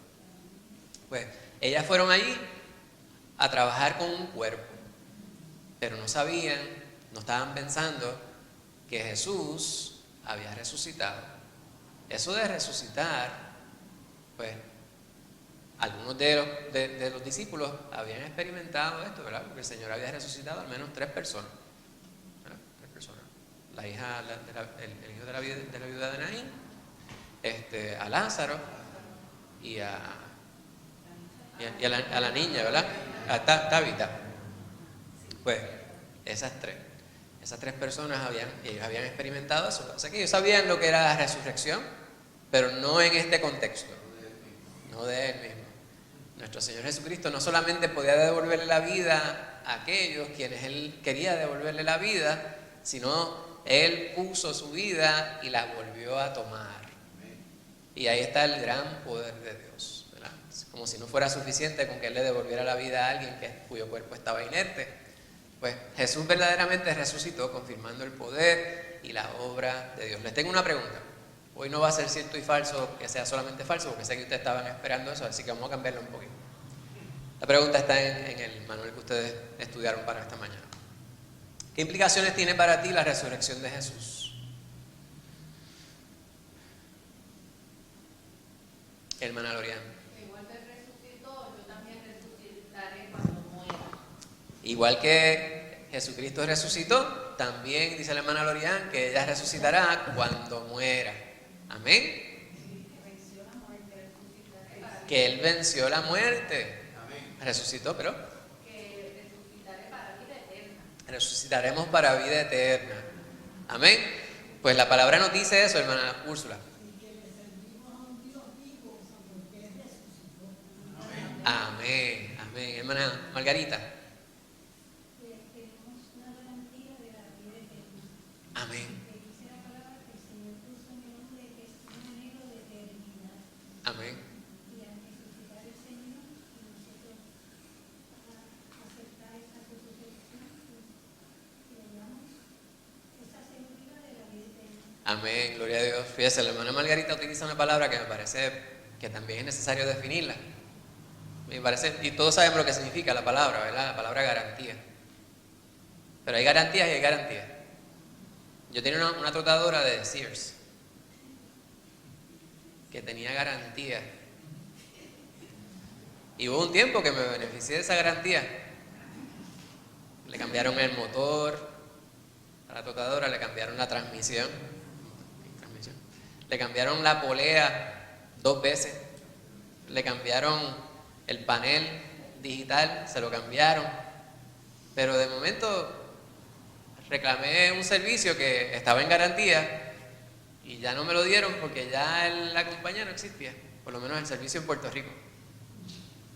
Pues ellas fueron allí a trabajar con un cuerpo, pero no sabían, no estaban pensando que Jesús había resucitado. Eso de resucitar, pues algunos de los discípulos habían experimentado esto, ¿verdad? Porque el Señor había resucitado al menos 3 personas, ¿verdad? 3 personas. La hija, el hijo de la viuda de Naín, a Lázaro y a la niña, ¿verdad? A Tabita. Pues esas 3 personas ellos habían experimentado eso. O sea que ellos sabían lo que era la resurrección, pero no en este contexto, no de Él mismo. Nuestro Señor Jesucristo no solamente podía devolverle la vida a aquellos quienes Él quería devolverle la vida, sino Él puso su vida y la volvió a tomar. Y ahí está el gran poder de Dios, ¿verdad? Como si no fuera suficiente con que Él le devolviera la vida a alguien cuyo cuerpo estaba inerte. Pues Jesús verdaderamente resucitó, confirmando el poder y la obra de Dios. Les tengo una pregunta. Hoy no va a ser cierto y falso, que sea solamente falso, porque sé que ustedes estaban esperando eso, así que vamos a cambiarlo un poquito. La pregunta está en el manual que ustedes estudiaron para esta mañana. ¿Qué implicaciones tiene para ti la resurrección de Jesús? Hermana Lorian. Igual que resucitó, yo también resucitaré cuando muera. Igual que Jesucristo resucitó, también dice la hermana Lorian que ella resucitará cuando muera. Amén. Que Él venció la muerte. Resucitó, pero Que resucitaré para vida eterna. resucitaremos para vida eterna. Amén. Pues la palabra nos dice eso, hermana Úrsula. Amén, amén. Hermana Margarita. Amén. Amén. Amén, gloria a Dios. Fíjese, la hermana Margarita utiliza una palabra que me parece que también es necesario definirla. Me parece, y todos sabemos lo que significa la palabra, ¿verdad? La palabra garantía. Pero hay garantías y hay garantías. Yo tenía una trotadora de Sears que tenía garantía. Y hubo un tiempo que me beneficié de esa garantía. Le cambiaron el motor a la trotadora, le cambiaron la transmisión. Le cambiaron la polea 2 veces. Le cambiaron el panel digital, se lo cambiaron. Pero de momento reclamé un servicio que estaba en garantía y ya no me lo dieron porque ya la compañía no existía, por lo menos el servicio en Puerto Rico.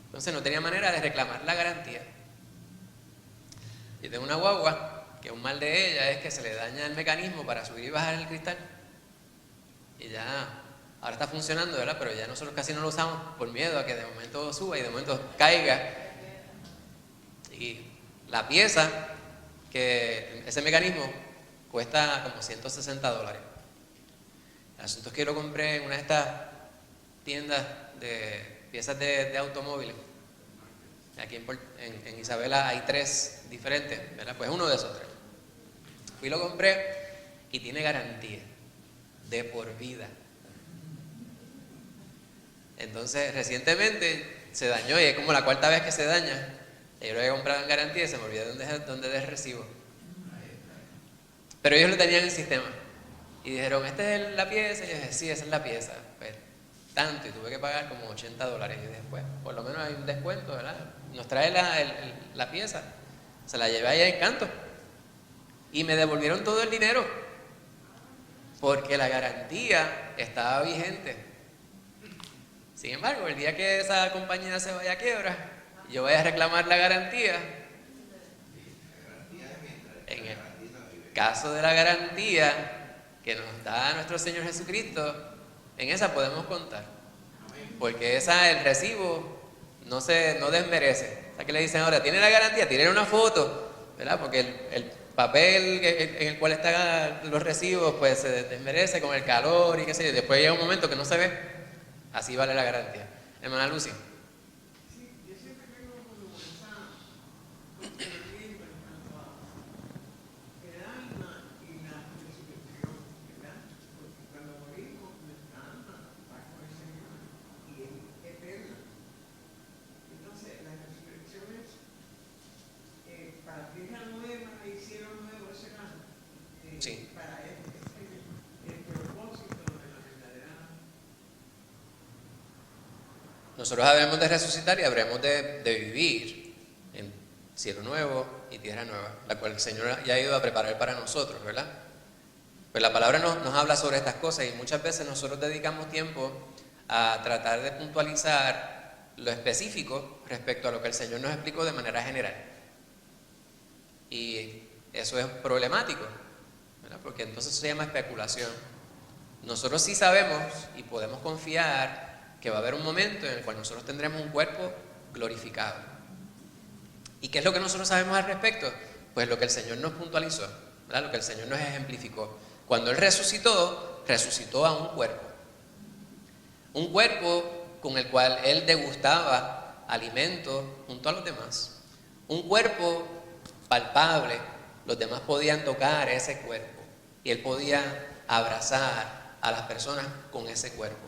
Entonces no tenía manera de reclamar la garantía. Y tengo una guagua que un mal de ella es que se le daña el mecanismo para subir y bajar el cristal. Y ya, ahora está funcionando, ¿verdad? Pero ya nosotros casi no lo usamos por miedo a que de momento suba y de momento caiga. Y la pieza, que ese mecanismo cuesta como $160. El asunto es que yo lo compré en una de estas tiendas de piezas de automóviles. Aquí en Isabela hay 3 diferentes, ¿verdad? Pues uno de esos 3. Fui y lo compré y tiene garantía de por vida. Entonces, recientemente se dañó y es como la 4ª vez que se daña. Yo lo había comprado en garantía y se me olvidó dónde es el recibo. Pero ellos lo tenían en el sistema. Y dijeron, ¿esta es la pieza? Y yo dije, sí, esa es la pieza. Pues, tanto, y tuve que pagar como $80. Y después, por lo menos hay un descuento, ¿verdad? Nos trae la pieza. Se la llevé ahí a Encanto. Y me devolvieron todo el dinero. Porque la garantía estaba vigente. Sin embargo, el día que esa compañía se vaya a quiebra, yo voy a reclamar la garantía. En el caso de la garantía que nos da nuestro Señor Jesucristo, en esa podemos contar. Porque el recibo no desmerece. O sea, que le dicen ahora, ¿tiene la garantía? Tienen una foto, ¿verdad? Porque el papel en el cual están los recibos, pues se desmerece con el calor y qué sé yo. Después llega un momento que no se ve. Así vale la garantía. Hermana Lucy. Sí, yo siempre tengo como esa cuestionamiento en cuanto a el alma y la resurrección, ¿verdad? Porque cuando morimos, nuestra alma va con el Señor y es eterna. Entonces, la resurrección es para tierra nueva y cielo nuevo será. Sí. Para el propósito de la verdadera. Nosotros habremos de resucitar y habremos de vivir en cielo nuevo y tierra nueva, la cual el Señor ya ha ido a preparar para nosotros, ¿verdad? Pues la palabra nos habla sobre estas cosas y muchas veces nosotros dedicamos tiempo a tratar de puntualizar lo específico respecto a lo que el Señor nos explicó de manera general. Y eso es problemático, ¿verdad? Porque entonces se llama especulación. Nosotros sí sabemos y podemos confiar que va a haber un momento en el cual nosotros tendremos un cuerpo glorificado. ¿Y qué es lo que nosotros sabemos al respecto? Pues lo que el Señor nos puntualizó, ¿verdad? Lo que el Señor nos ejemplificó. Cuando Él resucitó a un cuerpo. Un cuerpo con el cual Él degustaba alimento junto a los demás. Un cuerpo palpable, los demás podían tocar ese cuerpo y Él podía abrazar a las personas con ese cuerpo.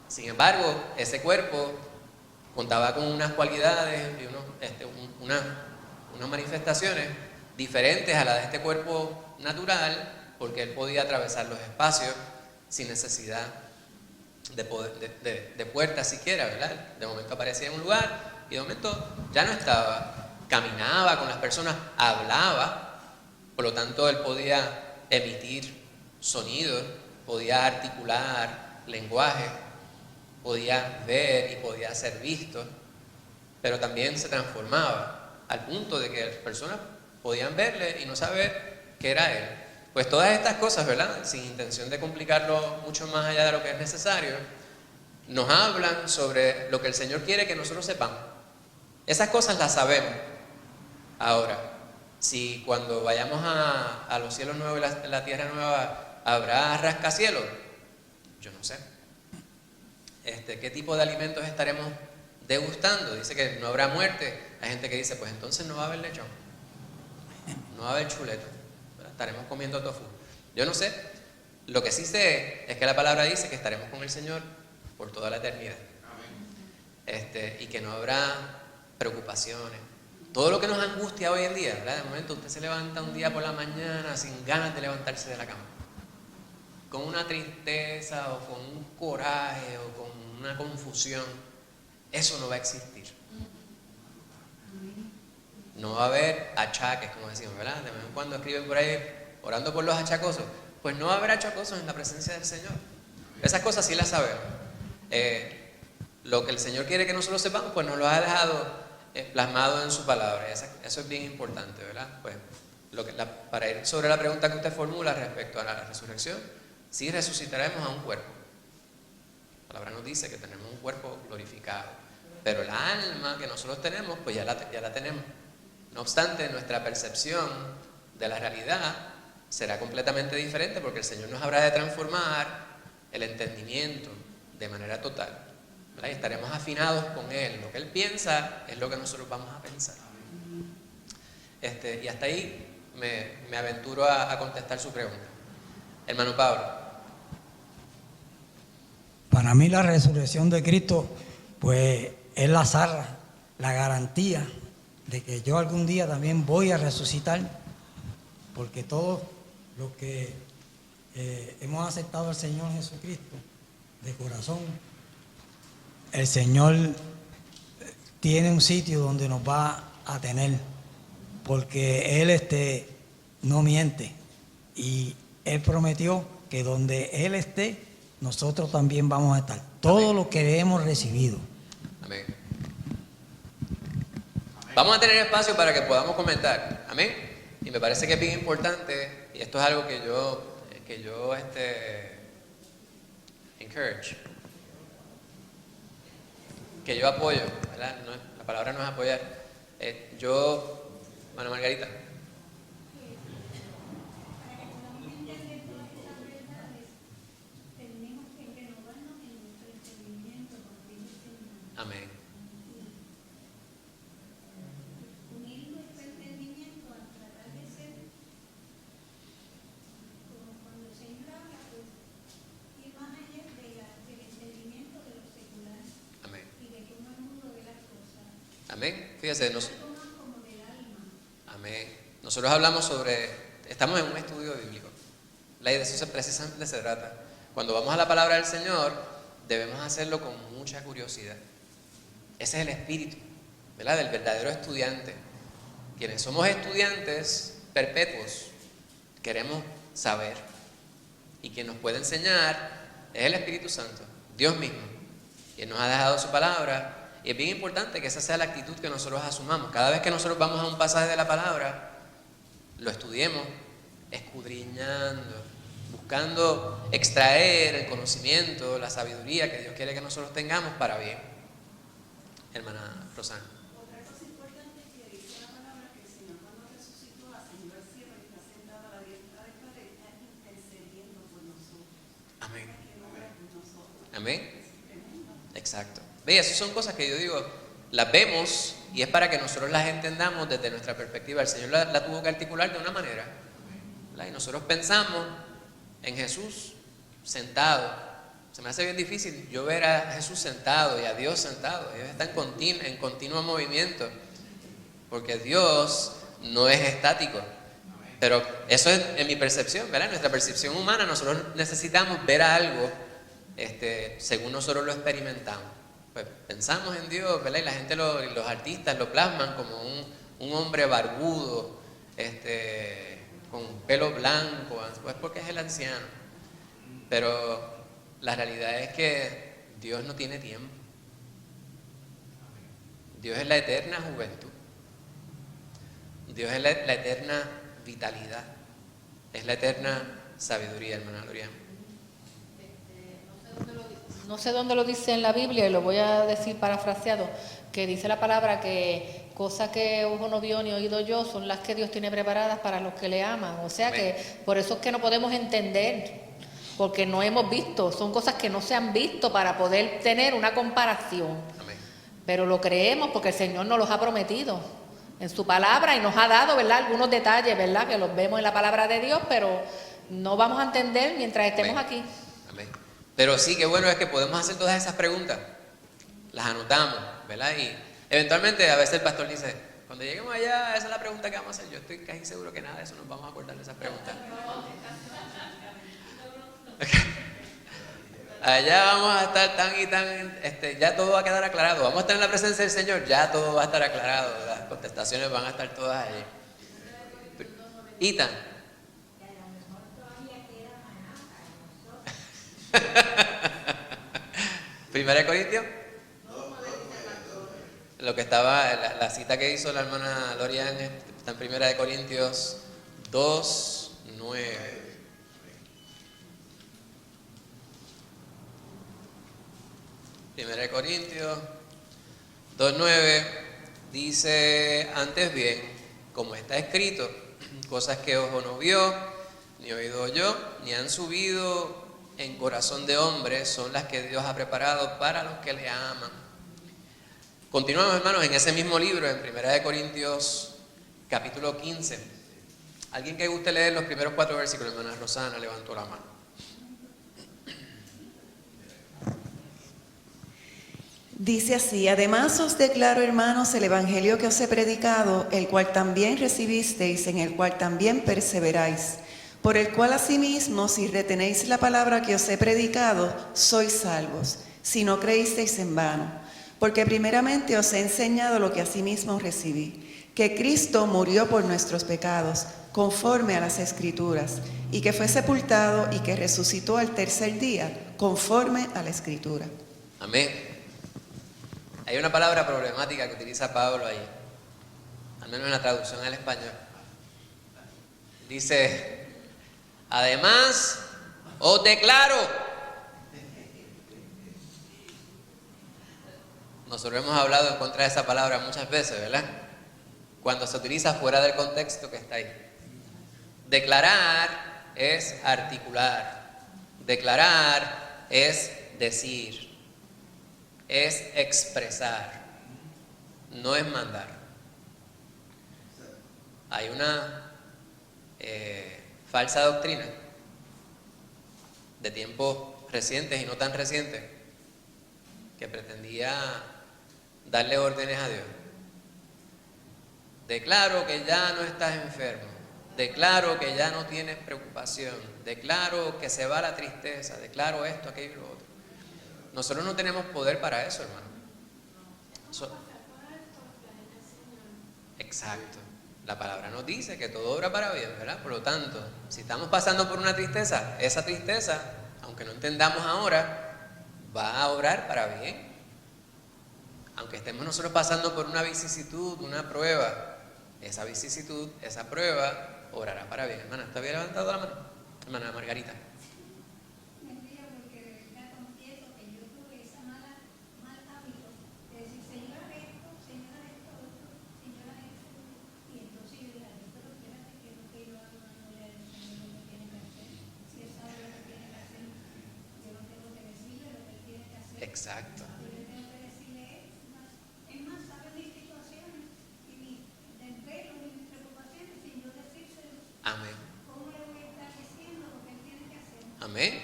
Sin embargo, ese cuerpo contaba con unas cualidades y unas manifestaciones diferentes a las de este cuerpo natural, porque Él podía atravesar los espacios sin necesidad de puertas siquiera, ¿verdad? De momento aparecía en un lugar y de momento ya no estaba. Caminaba con las personas, hablaba, por lo tanto Él podía emitir sonidos, podía articular lenguaje, podía ver y podía ser visto, pero también se transformaba al punto de que las personas podían verle y no saber que era Él. Pues todas estas cosas, ¿verdad? Sin intención de complicarlo mucho más allá de lo que es necesario, nos hablan sobre lo que el Señor quiere que nosotros sepamos. Esas cosas las sabemos. Ahora, si cuando vayamos a los cielos nuevos y la tierra nueva habrá rascacielos, yo no sé. ¿Qué tipo de alimentos estaremos degustando? Dice que no habrá muerte. Hay gente que dice, pues entonces no va a haber lechón, no va a haber chuleto, ¿verdad? Estaremos comiendo tofu. Yo no sé. Lo que sí sé es que la palabra dice que estaremos con el Señor por toda la eternidad. Y que no habrá preocupaciones. Todo lo que nos angustia hoy en día, ¿verdad? De momento usted se levanta un día por la mañana sin ganas de levantarse de la cama, con una tristeza o con un coraje o con una confusión. Eso no va a existir. No va a haber achaques, como decimos, ¿verdad? De vez en cuando escriben por ahí, orando por los achacosos. Pues no va a haber achacosos en la presencia del Señor. Esas cosas sí las sabemos. Lo que el Señor quiere que nosotros sepamos, pues nos lo ha dejado plasmado en su palabra. Eso es bien importante, ¿verdad? Pues para ir sobre la pregunta que usted formula respecto a la resurrección, sí resucitaremos a un cuerpo. La palabra nos dice que tenemos un cuerpo glorificado, pero el alma que nosotros tenemos, pues ya la tenemos. No obstante, nuestra percepción de la realidad será completamente diferente porque el Señor nos habrá de transformar el entendimiento de manera total, ¿verdad? Y estaremos afinados con Él. Lo que Él piensa es lo que nosotros vamos a pensar. Y hasta ahí me aventuro a contestar su pregunta. Hermano Pablo. Para mí la resurrección de Cristo, pues, es la zarra, la garantía de que yo algún día también voy a resucitar, porque todos los que hemos aceptado al Señor Jesucristo de corazón, el Señor tiene un sitio donde nos va a tener, porque Él no miente, y Él prometió que donde Él esté, nosotros también vamos a estar. Todo lo que hemos recibido. Amén. Vamos a tener espacio para que podamos comentar. Amén. Y me parece que es bien importante, y esto es algo que yo encourage, que yo apoyo, ¿verdad? La palabra no es apoyar. Mano Margarita. Amén. Unir nuestro entendimiento a tratar de ser como cuando el Señor habla, pues ir más allá del entendimiento de lo secular. Amén. Y de cómo el mundo ve las cosas. Amén. Fíjese, Algo más como del alma. amén. Nosotros hablamos estamos en un estudio bíblico. La idea de eso precisamente se trata. Cuando vamos a la palabra del Señor, debemos hacerlo con mucha curiosidad. Ese es el espíritu, ¿verdad?, del verdadero estudiante. Quienes somos estudiantes perpetuos, queremos saber. Y quien nos puede enseñar es el Espíritu Santo, Dios mismo. Y Él nos ha dejado su palabra. Y es bien importante que esa sea la actitud que nosotros asumamos. Cada vez que nosotros vamos a un pasaje de la palabra, lo estudiemos, escudriñando, buscando extraer el conocimiento, la sabiduría que Dios quiere que nosotros tengamos para bien. Hermana Rosana. Otra cosa importante es que dice la palabra que el Señor cuando resucitó ascendió al cielo y está sentado a la diestra del Padre, está intercediendo por nosotros. Amén. Que no obra por nosotros. Amén. Es tremendo. Exacto. Ve, esas son cosas que yo digo, las vemos y es para que nosotros las entendamos desde nuestra perspectiva. El Señor la tuvo que articular de una manera, ¿verdad? Y nosotros pensamos en Jesús sentado. Se me hace bien difícil yo ver a Jesús sentado y a Dios sentado. Ellos están en continuo movimiento, porque Dios no es estático. Pero eso es en mi percepción, ¿verdad? En nuestra percepción humana nosotros necesitamos ver algo según nosotros lo experimentamos. Pues pensamos en Dios, ¿verdad? Y la gente, los artistas lo plasman como un hombre barbudo, con pelo blanco, pues porque es el anciano. Pero la realidad es que Dios no tiene tiempo. Dios es la eterna juventud. Dios es la eterna vitalidad. Es la eterna sabiduría, hermana Lorian. No sé dónde lo dice en la Biblia, y lo voy a decir parafraseado, que dice la palabra que cosas que ojo no vio ni oído yo son las que Dios tiene preparadas para los que le aman. O sea que por eso es que no podemos entender, porque no hemos visto, son cosas que no se han visto para poder tener una comparación. Amén. Pero lo creemos porque el Señor nos los ha prometido en su palabra y nos ha dado, ¿verdad?, algunos detalles, ¿verdad?, que los vemos en la palabra de Dios, pero no vamos a entender mientras estemos Amén. aquí. Amén. Pero sí, qué bueno es que podemos hacer todas esas preguntas. Las anotamos, ¿verdad? Y eventualmente a veces el pastor dice, cuando lleguemos allá, esa es la pregunta que vamos a hacer. Yo estoy casi seguro que nada de eso nos vamos a acordar de esas preguntas. Allá vamos a estar tan y tan, ya todo va a quedar aclarado. Vamos a estar en la presencia del Señor, ya todo va a estar aclarado. Las contestaciones van a estar todas allí. Ethan. Primera de Corintios. Lo que estaba, la cita que hizo la hermana Lorian está en Primera de Corintios 2:9. Primera de Corintios 2:9 dice, antes bien, como está escrito, cosas que ojo no vio, ni oído oyó, ni han subido en corazón de hombre son las que Dios ha preparado para los que le aman. Continuamos, hermanos, en ese mismo libro, en 1 Corintios capítulo 15. ¿Alguien que guste leer los primeros 4 versículos? Hermana Rosana levantó la mano. Dice así: además os declaro, hermanos, el evangelio que os he predicado, el cual también recibisteis, en el cual también perseveráis, por el cual asimismo, si retenéis la palabra que os he predicado, sois salvos, si no creísteis en vano. Porque primeramente os he enseñado lo que asimismo recibí, que Cristo murió por nuestros pecados, conforme a las Escrituras, y que fue sepultado y que resucitó al tercer día, conforme a la Escritura. Amén. Hay una palabra problemática que utiliza Pablo ahí, al menos en la traducción al español. Dice, además, os declaro. Nosotros hemos hablado en contra de esa palabra muchas veces, ¿verdad? Cuando se utiliza fuera del contexto que está ahí. Declarar es articular. Declarar es decir. Es expresar, no es mandar. Hay una falsa doctrina de tiempos recientes y no tan recientes que pretendía darle órdenes a Dios. Declaro que ya no estás enfermo, declaro que ya no tienes preocupación, declaro que se va la tristeza, declaro esto, aquello y lo otro. Nosotros no tenemos poder para eso, hermano. Exacto. La palabra nos dice que todo obra para bien, ¿verdad? Por lo tanto, si estamos pasando por una tristeza, esa tristeza, aunque no entendamos ahora, va a obrar para bien. Aunque estemos nosotros pasando por una vicisitud, una prueba, esa vicisitud, esa prueba, obrará para bien. Hermana, ¿está bien levantado la mano? Hermana Margarita. Exacto. Amén. Amén.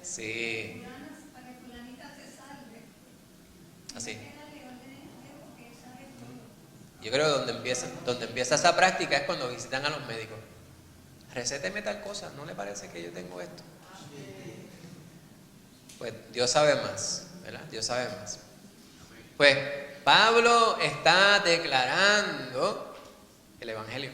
Sí. Así. Yo creo que donde empieza esa práctica es cuando visitan a los médicos. Recéteme tal cosa, ¿no le parece que yo tengo esto? Pues Dios sabe más, ¿verdad? Dios sabe más. Pues Pablo está declarando el evangelio.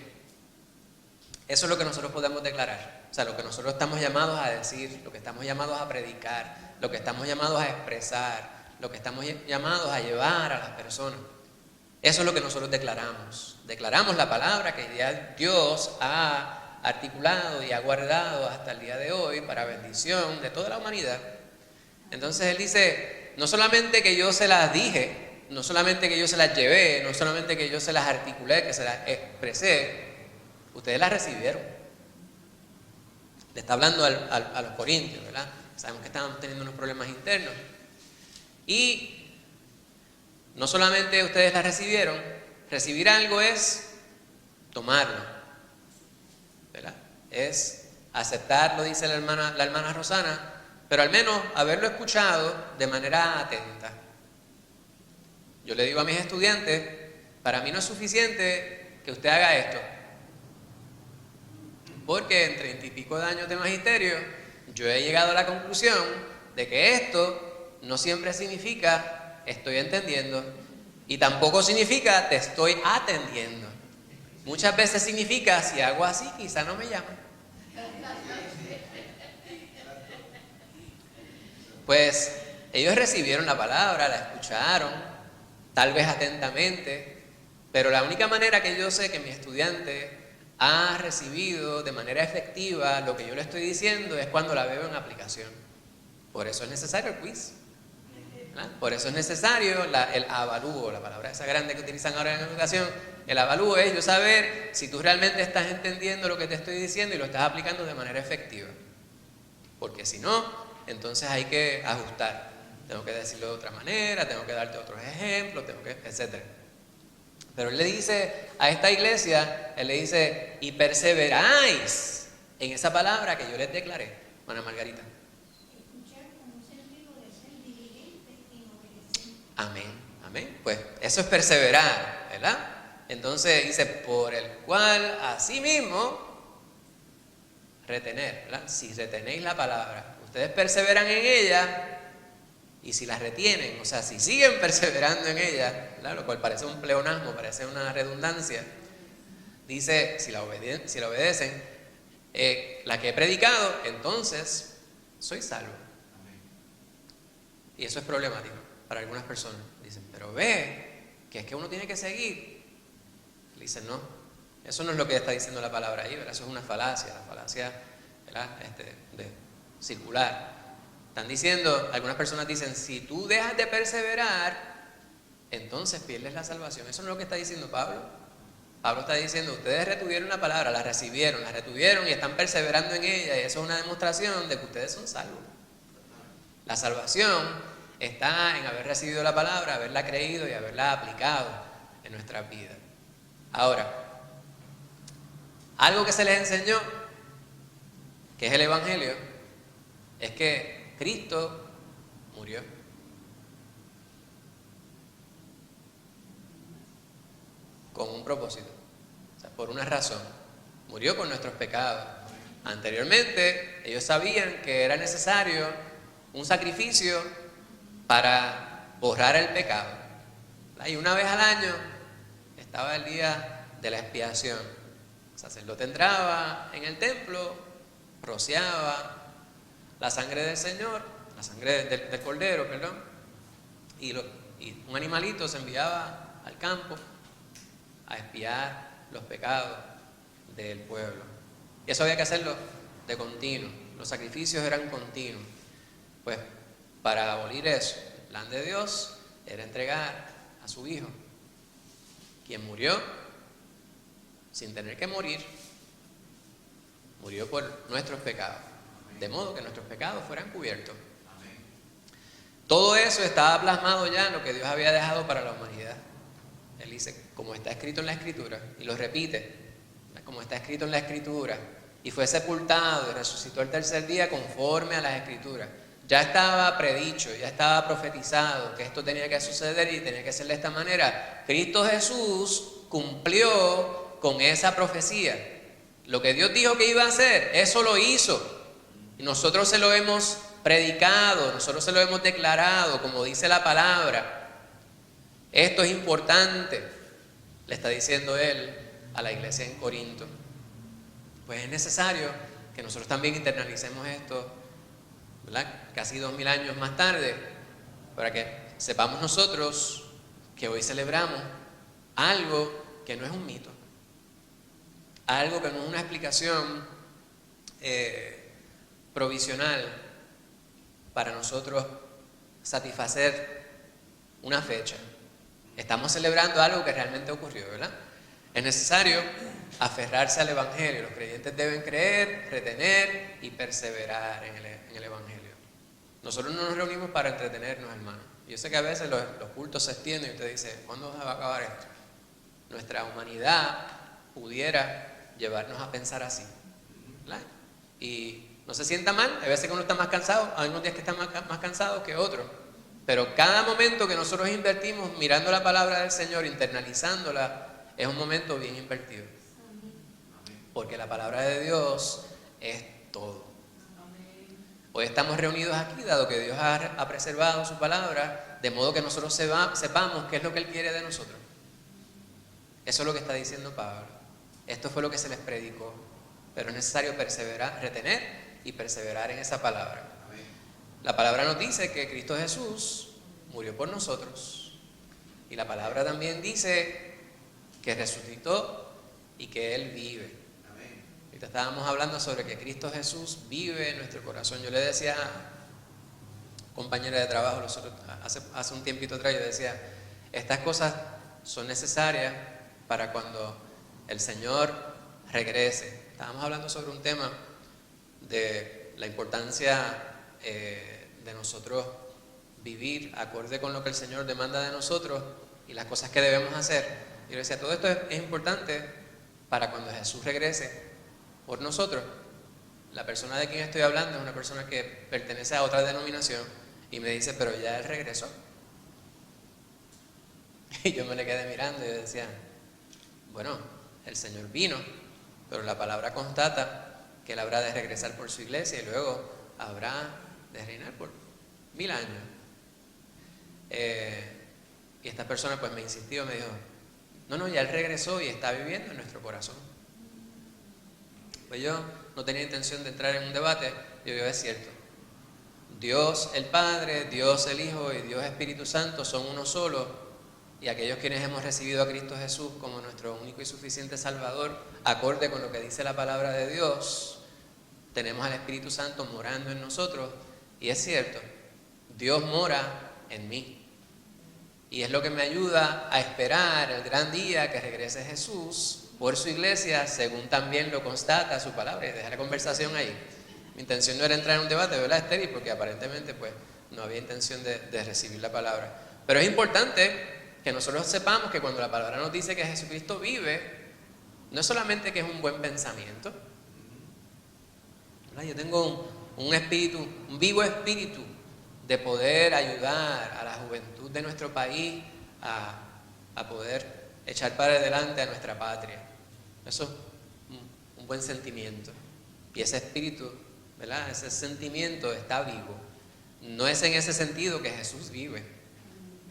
Eso es lo que nosotros podemos declarar. O sea, lo que nosotros estamos llamados a decir, lo que estamos llamados a predicar, lo que estamos llamados a expresar, lo que estamos llamados a llevar a las personas. Eso es lo que nosotros declaramos. Declaramos la palabra que ya Dios ha articulado y ha guardado hasta el día de hoy para bendición de toda la humanidad. Entonces él dice, no solamente que yo se las dije, no solamente que yo se las llevé, no solamente que yo se las articulé, que se las expresé, ustedes las recibieron. Le está hablando a los corintios, ¿verdad? Sabemos que estaban teniendo unos problemas internos. Y no solamente ustedes la recibieron, recibir algo es tomarlo, ¿verdad? Es aceptarlo, dice la hermana Rosana, pero al menos haberlo escuchado de manera atenta. Yo le digo a mis estudiantes, para mí no es suficiente que usted haga esto, porque en 30 y pico de años de magisterio, yo he llegado a la conclusión de que esto no siempre significa estoy entendiendo y tampoco significa te estoy atendiendo. Muchas veces significa si hago así quizá no me llaman. Pues ellos recibieron la palabra, la escucharon, tal vez atentamente, pero la única manera que yo sé que mi estudiante ha recibido de manera efectiva lo que yo le estoy diciendo es cuando la veo en aplicación. Por eso es necesario el quiz. ¿verdad? Por eso es necesario el avalúo, la palabra esa grande que utilizan ahora en educación. El avalúo es yo saber si tú realmente estás entendiendo lo que te estoy diciendo y lo estás aplicando de manera efectiva. Porque si no, entonces hay que ajustar. Tengo que decirlo de otra manera, tengo que darte otros ejemplos, etc. Pero él le dice a esta iglesia, él le dice, y perseveráis en esa palabra que yo les declaré, hermana Margarita. Escuchar con un sentido de ser diligente y obedecer. Amén, amén. Pues eso es perseverar, ¿verdad? Entonces dice, por el cual asimismo retener, ¿verdad? Si retenéis la palabra, ustedes perseveran en ella. Y si las retienen, o sea, si siguen perseverando en ella, ¿verdad? Lo cual parece un pleonasmo, parece una redundancia, dice, si la obedecen, la que he predicado, entonces soy salvo. Y eso es problemático para algunas personas. Dicen, pero ve, que es que uno tiene que seguir. Le dicen, no, eso no es lo que está diciendo la palabra ahí, ¿verdad? Eso es una falacia, la falacia, ¿verdad? De circular. Están diciendo, algunas personas dicen, si tú dejas de perseverar, entonces pierdes la salvación. Eso no es lo que está diciendo Pablo. Pablo está diciendo, ustedes retuvieron la palabra, la retuvieron y están perseverando en ella, y eso es una demostración de que ustedes son salvos. La salvación está en haber recibido la palabra, haberla creído y haberla aplicado en nuestras vidas. Ahora, algo que se les enseñó, que es el Evangelio, es que Cristo murió. Con un propósito, o sea, por una razón. Murió por nuestros pecados. Anteriormente, ellos sabían que era necesario un sacrificio para borrar el pecado. Y una vez al año estaba el día de la expiación. El sacerdote entraba en el templo, rociaba la sangre del Señor, la sangre del Cordero, perdón, y un animalito se enviaba al campo a expiar los pecados del pueblo. Y eso había que hacerlo de continuo. Los sacrificios eran continuos. Pues para abolir eso, el plan de Dios era entregar a su Hijo, quien murió sin tener que morir, murió por nuestros pecados, de modo que nuestros pecados fueran cubiertos. Todo eso estaba plasmado ya en lo que Dios había dejado para la humanidad. Él dice, como está escrito en la Escritura, y lo repite, como está escrito en la Escritura, y fue sepultado y resucitó el tercer día conforme a las Escrituras. Ya estaba predicho, ya estaba profetizado que esto tenía que suceder y tenía que ser de esta manera. Cristo Jesús cumplió con esa profecía. Lo que Dios dijo que iba a hacer, eso lo hizo. Y nosotros se lo hemos predicado, nosotros se lo hemos declarado, como dice la palabra. Esto es importante, le está diciendo él a la iglesia en Corinto. Pues es necesario que nosotros también internalicemos esto, ¿verdad? Casi 2000 años más tarde, para que sepamos nosotros que hoy celebramos algo que no es un mito, algo que no es una explicación provisional para nosotros satisfacer una fecha. Estamos celebrando algo que realmente ocurrió, ¿verdad? Es necesario aferrarse al Evangelio. Los creyentes deben creer, retener y perseverar en el Evangelio. Nosotros no nos reunimos para entretenernos, hermanos. Yo sé que a veces los cultos se extienden y usted dice, ¿cuándo va a acabar esto? Nuestra humanidad pudiera llevarnos a pensar así, ¿verdad? Y no se sienta mal, hay veces que uno está más cansado, hay unos días que están más cansados que otros, pero cada momento que nosotros invertimos mirando la palabra del Señor, internalizándola, es un momento bien invertido, porque la palabra de Dios es todo. Hoy estamos reunidos aquí, dado que Dios ha preservado su palabra, de modo que nosotros sepamos qué es lo que Él quiere de nosotros. Eso es lo que está diciendo Pablo. Esto fue lo que se les predicó, pero es necesario perseverar, retener y perseverar en esa palabra. La palabra nos dice que Cristo Jesús murió por nosotros, y la palabra también dice que resucitó y que Él vive. Ahorita estábamos hablando sobre que Cristo Jesús vive en nuestro corazón. Yo le decía compañera de trabajo hace un tiempito atrás, yo decía, estas cosas son necesarias para cuando el Señor regrese. Estábamos hablando sobre un tema de la importancia de nosotros vivir acorde con lo que el Señor demanda de nosotros y las cosas que debemos hacer. Y yo decía, todo esto es importante para cuando Jesús regrese por nosotros. La persona de quien estoy hablando es una persona que pertenece a otra denominación y me dice, pero ya Él regresó. Y yo me le quedé mirando y yo decía, bueno, el Señor vino, pero la palabra constata que Él habrá de regresar por su iglesia y luego habrá de reinar por 1000 años. Y esta persona pues me insistió, me dijo, no, ya Él regresó y está viviendo en nuestro corazón. Pues yo no tenía intención de entrar en un debate, yo digo, es cierto. Dios el Padre, Dios el Hijo y Dios Espíritu Santo son uno solo, y aquellos quienes hemos recibido a Cristo Jesús como nuestro único y suficiente Salvador, acorde con lo que dice la palabra de Dios, tenemos al Espíritu Santo morando en nosotros, y es cierto, Dios mora en mí. Y es lo que me ayuda a esperar el gran día que regrese Jesús por su iglesia, según también lo constata su palabra. Y dejar la conversación ahí. Mi intención no era entrar en un debate, ¿verdad, estéril? Porque aparentemente pues no había intención de recibir la palabra. Pero es importante que nosotros sepamos que cuando la palabra nos dice que Jesucristo vive, no es solamente que es un buen pensamiento, ¿verdad? Yo tengo un espíritu, un vivo espíritu de poder ayudar a la juventud de nuestro país a poder echar para adelante a nuestra patria. Eso es un buen sentimiento. Y ese espíritu, ¿verdad? Ese sentimiento está vivo. No es en ese sentido que Jesús vive.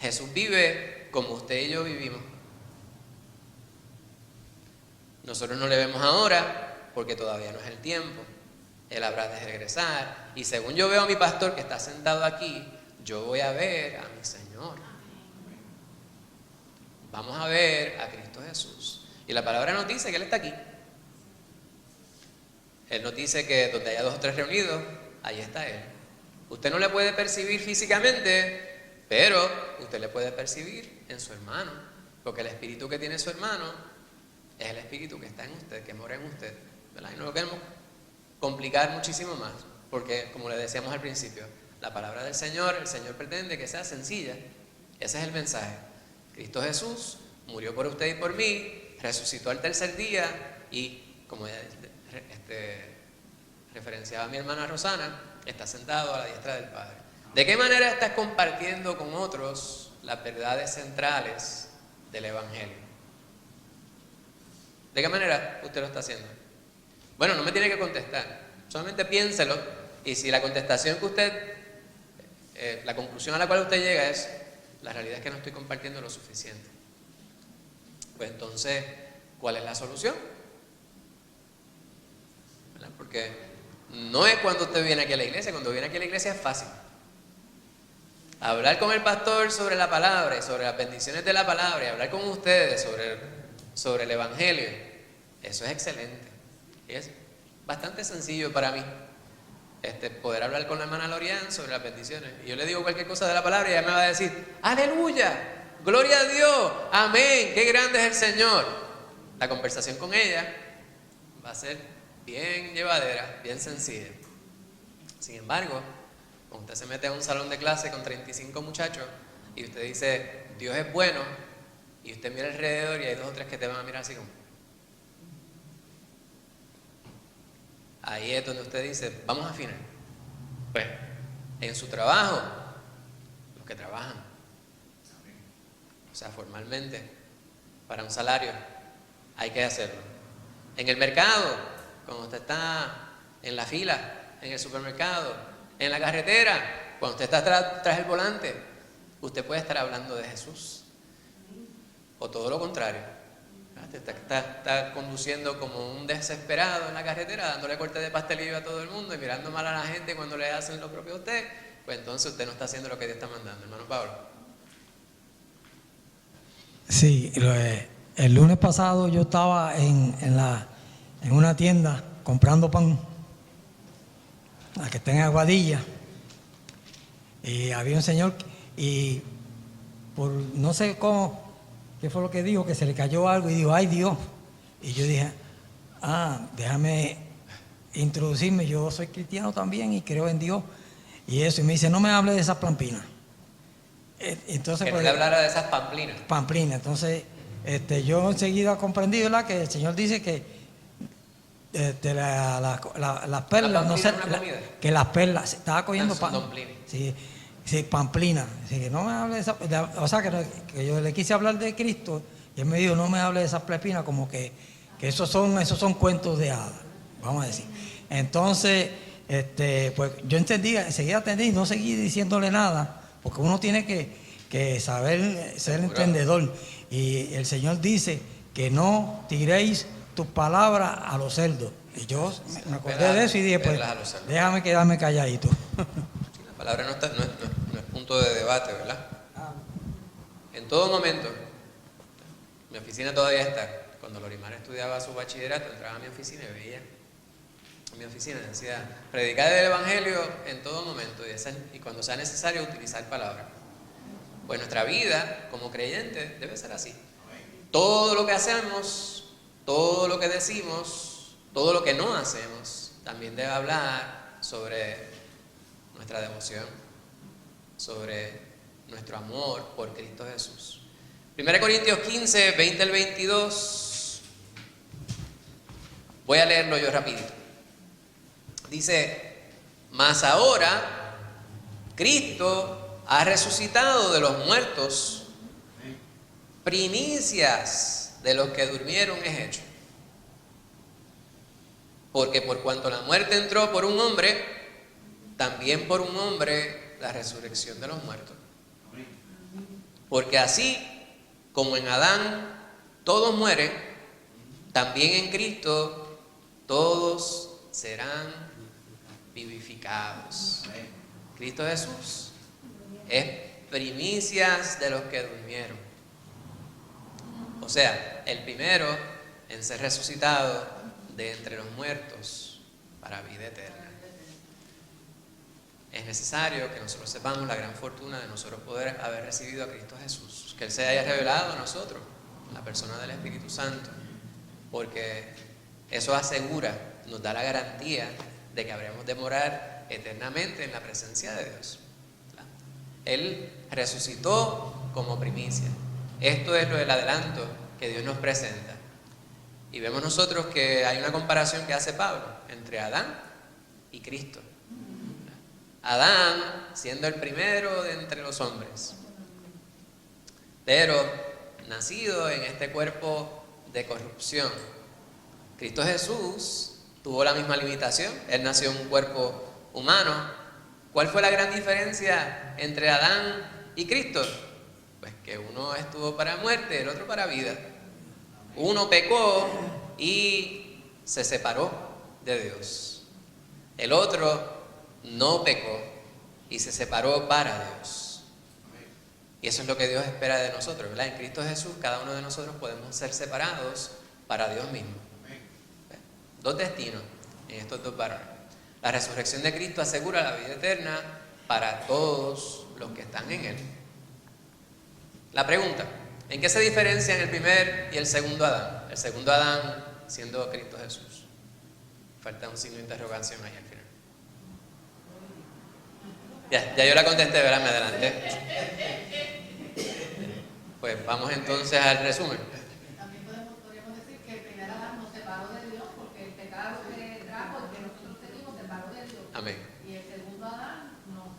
Jesús vive como usted y yo vivimos. Nosotros no le vemos ahora porque todavía no es el tiempo. Él habrá de regresar. Y según yo veo a mi pastor que está sentado aquí, yo voy a ver a mi Señor. Vamos a ver a Cristo Jesús. Y la palabra nos dice que Él está aquí. Él nos dice que donde haya 2 o 3 reunidos, ahí está Él. Usted no le puede percibir físicamente, pero usted le puede percibir en su hermano. Porque el espíritu que tiene su hermano es el espíritu que está en usted, que mora en usted, ¿verdad? Y no lo queremos complicar muchísimo más, porque como le decíamos al principio, la palabra del Señor, el Señor pretende que sea sencilla. Ese es el mensaje. Cristo Jesús murió por usted y por mí, resucitó al 3er día y, como referenciaba mi hermana Rosana, está sentado a la diestra del Padre. ¿De qué manera estás compartiendo con otros las verdades centrales del Evangelio? ¿De qué manera usted lo está haciendo? Bueno, no me tiene que contestar, solamente piénselo, y si la contestación que usted, la conclusión a la cual usted llega es, la realidad es que no estoy compartiendo lo suficiente, pues entonces, ¿cuál es la solución? ¿Verdad? Porque no es cuando usted viene aquí a la iglesia, cuando viene aquí a la iglesia es fácil. Hablar con el pastor sobre la palabra y sobre las bendiciones de la palabra y hablar con ustedes sobre el Evangelio, eso es excelente. Y es bastante sencillo para mí poder hablar con la hermana Lorian sobre las bendiciones. Y yo le digo cualquier cosa de la palabra y ella me va a decir, aleluya, gloria a Dios, amén, qué grande es el Señor. La conversación con ella va a ser bien llevadera, bien sencilla. Sin embargo, cuando usted se mete a un salón de clase con 35 muchachos y usted dice, Dios es bueno, y usted mira alrededor y hay 2 o 3 que te van a mirar así como... Ahí es donde usted dice, vamos a afinar. Pues, en su trabajo, los que trabajan, o sea, formalmente, para un salario, hay que hacerlo. En el mercado, cuando usted está en la fila, en el supermercado, en la carretera, cuando usted está tras el volante, usted puede estar hablando de Jesús. O todo lo contrario. Está conduciendo como un desesperado en la carretera, dándole corte de pastelillo a todo el mundo y mirando mal a la gente cuando le hacen lo propio a usted, pues entonces usted no está haciendo lo que Dios está mandando, hermano Pablo. Sí, el lunes pasado yo estaba en una tienda comprando pan, la que está en Aguadilla, Y había un señor y por no sé cómo, qué fue lo que dijo, que se le cayó algo y dijo, ay Dios. Y yo dije, déjame introducirme, yo soy cristiano también y creo en Dios. Y eso, y me dice, no me hable de esas pamplinas. Entonces, Que no pues, le hablara de esas pamplinas. pamplina. Entonces, yo enseguida comprendí, ¿verdad?, que el Señor dice que las perlas, no sé, pamplina es una comida. que las perlas, estaba cogiendo son pan. domplines. Sí, sí, pamplina. Así que no me hable de esa, o sea, que yo le quise hablar de Cristo y él me dijo, no me hable de esas pepinas, como que esos son cuentos de hadas, vamos a decir. Entonces, pues yo entendí, enseguida entendí, no seguí diciéndole nada, porque uno tiene que saber ser entendedor. Y el Señor dice que no tiréis tus palabras a los cerdos. Y yo me acordé de eso y dije, pues, déjame quedarme calladito. La palabra no es punto de debate, ¿verdad? En todo momento, mi oficina todavía está. Cuando Lorimar estudiaba su bachillerato, entraba a mi oficina y veía en mi oficina, decía, predicar el Evangelio en todo momento y cuando sea necesario utilizar palabras. Pues nuestra vida como creyentes debe ser así. Todo lo que hacemos, todo lo que decimos, todo lo que no hacemos, también debe hablar sobre nuestra devoción, sobre nuestro amor por Cristo Jesús. 1 Corintios 15, 20 al 22. Voy a leerlo yo rapidito. Dice, mas ahora Cristo ha resucitado de los muertos, primicias de los que durmieron es hecho. Porque por cuanto la muerte entró por un hombre, también por un hombre la resurrección de los muertos. Porque así como en Adán todos mueren, también en Cristo todos serán vivificados. Cristo Jesús es primicias de los que durmieron. O sea, el primero en ser resucitado de entre los muertos para vida eterna. Es necesario que nosotros sepamos la gran fortuna de nosotros poder haber recibido a Cristo Jesús, que Él se haya revelado a nosotros, en la persona del Espíritu Santo, porque eso asegura, nos da la garantía de que habremos de morar eternamente en la presencia de Dios. Él resucitó como primicia. Esto es lo del adelanto que Dios nos presenta. Y vemos nosotros que hay una comparación que hace Pablo entre Adán y Cristo. Adán siendo el primero de entre los hombres, pero nacido en este cuerpo de corrupción. Cristo Jesús tuvo la misma limitación, Él nació en un cuerpo humano. ¿Cuál fue la gran diferencia entre Adán y Cristo? Pues que uno estuvo para muerte, el otro para vida. Uno pecó y se separó de Dios. El otro no pecó y se separó para Dios. Y eso es lo que Dios espera de nosotros, ¿verdad? En Cristo Jesús cada uno de nosotros podemos ser separados para Dios mismo. Dos destinos en estos dos varones. La resurrección de Cristo asegura la vida eterna para todos los que están en Él. La pregunta, ¿en qué se diferencian el primer y el segundo Adán? El segundo Adán siendo Cristo Jesús. Falta un signo de interrogación ahí al final. Ya yo la contesté, ¿verdad? Me adelanté. Pues vamos entonces al resumen. También podríamos decir que el primer Adán nos separó de Dios porque el pecado que trajo, el que nosotros tenemos, separó de Dios. Amén. Y el segundo Adán nos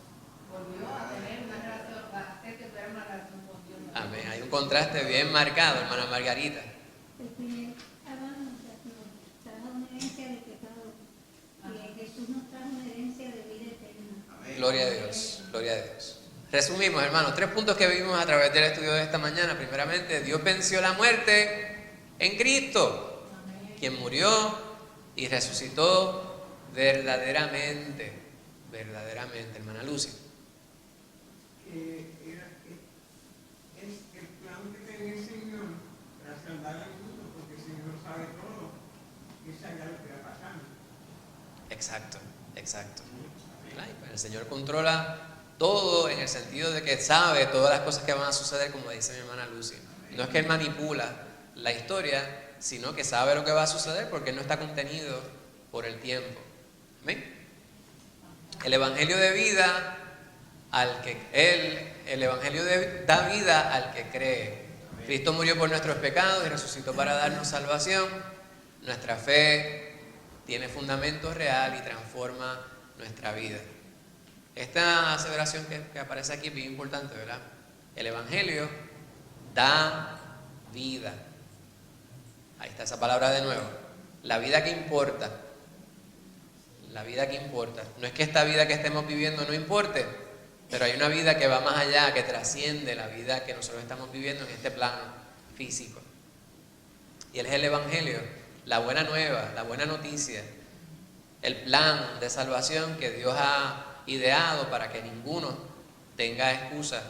volvió a tener una relación, a hacer que tuviera una relación con Dios. Amén. Hay un contraste bien marcado, hermana Margarita. El primer Adán nos trajo una herencia de pecado y Jesús nos trajo una herencia de vida eterna. Gloria a Dios, gloria a Dios. Resumimos, hermanos, 3 puntos que vimos a través del estudio de esta mañana. Primeramente, Dios venció la muerte en Cristo, quien murió y resucitó verdaderamente, hermana Lucy. Es el plan que tiene el Señor para salvar al mundo, porque el Señor sabe todo y sabe lo que va pasando. Exacto. El Señor controla Todo en el sentido de que sabe todas las cosas que van a suceder, como dice mi hermana Lucy. No es que Él manipula la historia, sino que sabe lo que va a suceder porque Él no está contenido por el tiempo. ¿Amén? El evangelio de vida el evangelio da vida al que cree. Cristo murió por nuestros pecados y resucitó para darnos salvación. Nuestra fe tiene fundamento real y transforma nuestra vida. Esta aseveración que aparece aquí es bien importante, ¿verdad? El evangelio da vida. Ahí está esa palabra de nuevo. La vida que importa. La vida que importa. No es que esta vida que estemos viviendo no importe, pero hay una vida que va más allá, que trasciende la vida que nosotros estamos viviendo en este plano físico. Y Él es el evangelio, la buena nueva, la buena noticia, el plan de salvación que Dios ha ideado para que ninguno tenga excusa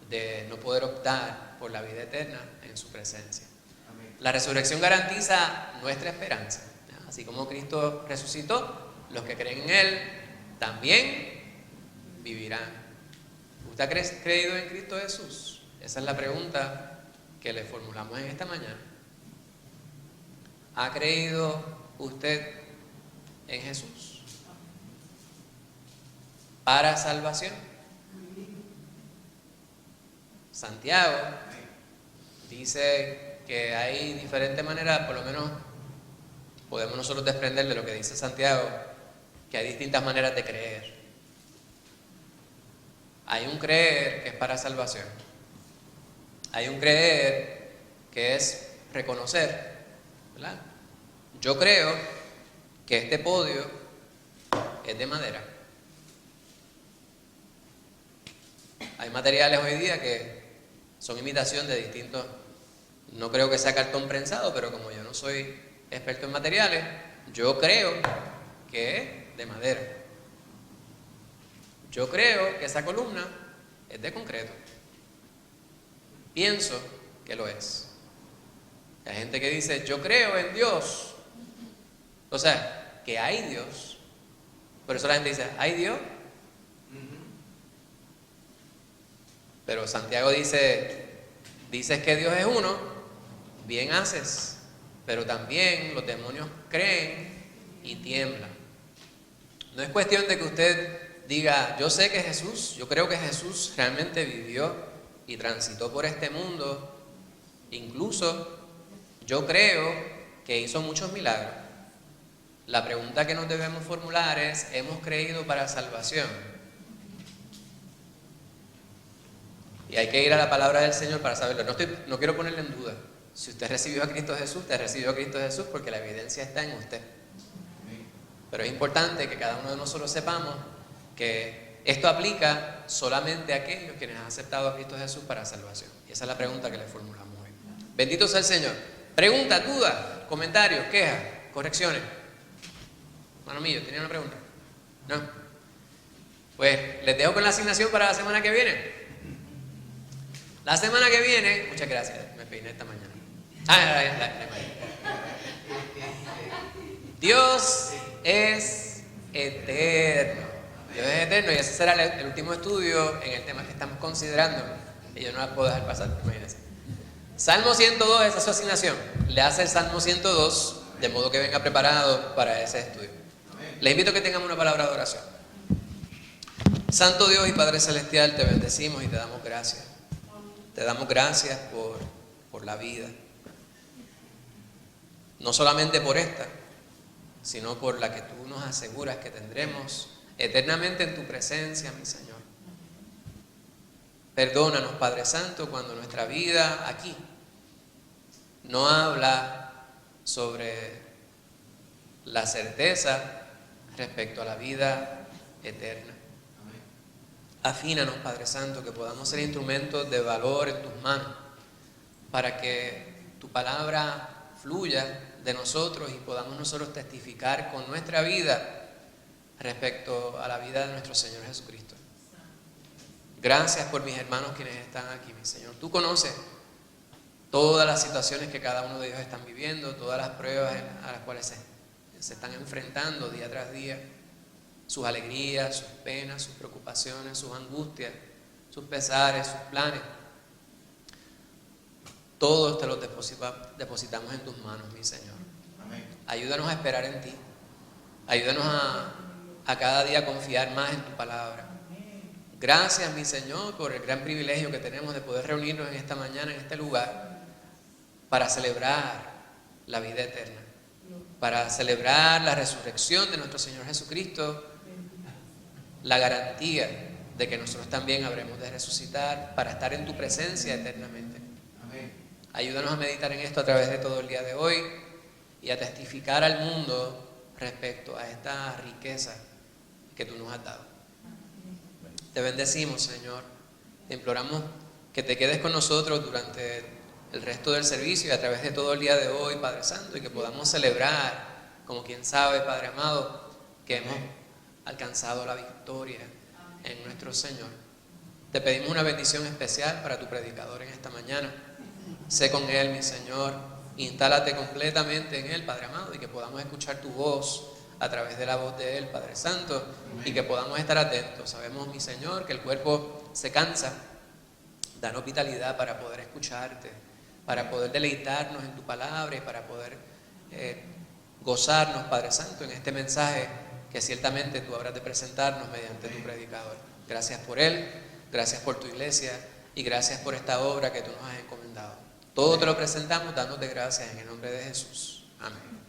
de no poder optar por la vida eterna en su presencia. La resurrección garantiza nuestra esperanza. Así como Cristo resucitó, los que creen en Él también vivirán. ¿Usted ha creído en Cristo Jesús? Esa es la pregunta que le formulamos en esta mañana. ¿Ha creído usted en Jesús para salvación? Santiago dice que hay diferentes maneras, por lo menos podemos nosotros desprender de lo que dice Santiago, que hay distintas maneras de creer. Hay un creer que es para salvación. Hay un creer que es reconocer, ¿verdad? Yo creo que este podio es de madera. Hay materiales hoy día que son imitación de distintos. No creo que sea cartón prensado, pero como yo no soy experto en materiales, yo creo que es de madera. Yo creo que esa columna es de concreto. Pienso que lo es. Hay gente que dice, yo creo en Dios. O sea, que hay Dios. Por eso la gente dice, ¿hay Dios? Pero Santiago dice, dices que Dios es uno, bien haces. Pero también los demonios creen y tiemblan. No es cuestión de que usted diga, yo sé que Jesús, yo creo que Jesús realmente vivió y transitó por este mundo. Incluso yo creo que hizo muchos milagros. La pregunta que nos debemos formular es, ¿hemos creído para salvación? Y hay que ir a la palabra del Señor para saberlo. No quiero ponerle en duda. Si usted recibió a Cristo Jesús, usted recibió a Cristo Jesús porque la evidencia está en usted. Pero es importante que cada uno de nosotros sepamos que esto aplica solamente a aquellos quienes han aceptado a Cristo Jesús para salvación. Y esa es la pregunta que le formulamos hoy. Bendito sea el Señor. Pregunta, duda, comentarios, quejas, correcciones. Hermano mío, ¿tenía una pregunta? ¿No? Pues les dejo con la asignación para la semana que viene. La semana que viene, muchas gracias, me peiné esta mañana. Dios es eterno. Dios es eterno y ese será el último estudio en el tema que estamos considerando. Y yo no la puedo dejar pasar, imagínense. Salmo 102, esa es su asignación. Le hace el Salmo 102, de modo que venga preparado para ese estudio. Les invito a que tengamos una palabra de oración. Santo Dios y Padre Celestial, te bendecimos y te damos gracias. Te damos gracias por la vida. No solamente por esta, sino por la que tú nos aseguras que tendremos eternamente en tu presencia, mi Señor. Perdónanos, Padre Santo, cuando nuestra vida aquí no habla sobre la certeza respecto a la vida eterna. Afínanos, Padre Santo, que podamos ser instrumentos de valor en tus manos para que tu palabra fluya de nosotros y podamos nosotros testificar con nuestra vida respecto a la vida de nuestro Señor Jesucristo. Gracias por mis hermanos quienes están aquí, mi Señor. Tú conoces todas las situaciones que cada uno de ellos están viviendo, todas las pruebas a las cuales se están enfrentando día tras día. sus alegrías, sus penas, sus preocupaciones, sus angustias, sus pesares, sus planes. Todos te los depositamos en tus manos, mi Señor. Ayúdanos a esperar en ti. Ayúdanos a cada día confiar más en tu palabra. Gracias, mi Señor, por el gran privilegio que tenemos de poder reunirnos en esta mañana, en este lugar, para celebrar la vida eterna, para celebrar la resurrección de nuestro Señor Jesucristo, la garantía de que nosotros también habremos de resucitar para estar en tu presencia eternamente. Ayúdanos a meditar en esto a través de todo el día de hoy y a testificar al mundo respecto a esta riqueza que tú nos has dado. Te bendecimos, Señor. Te imploramos que te quedes con nosotros durante el resto del servicio y a través de todo el día de hoy, Padre Santo, y que podamos celebrar, como quien sabe, Padre amado, que hemos alcanzado la victoria en nuestro Señor. Te pedimos una bendición especial para tu predicador en esta mañana. Sé con él, mi Señor, instálate completamente en él, Padre amado, y que podamos escuchar tu voz a través de la voz de él, Padre Santo, y que podamos estar atentos. Sabemos, mi Señor, que el cuerpo se cansa. Danos vitalidad para poder escucharte, para poder deleitarnos en tu palabra y para poder gozarnos, Padre Santo, en este mensaje que ciertamente tú habrás de presentarnos mediante tu predicador. Gracias por él, gracias por tu iglesia y gracias por esta obra que tú nos has encomendado. Todo te lo presentamos dándote gracias en el nombre de Jesús. Amén.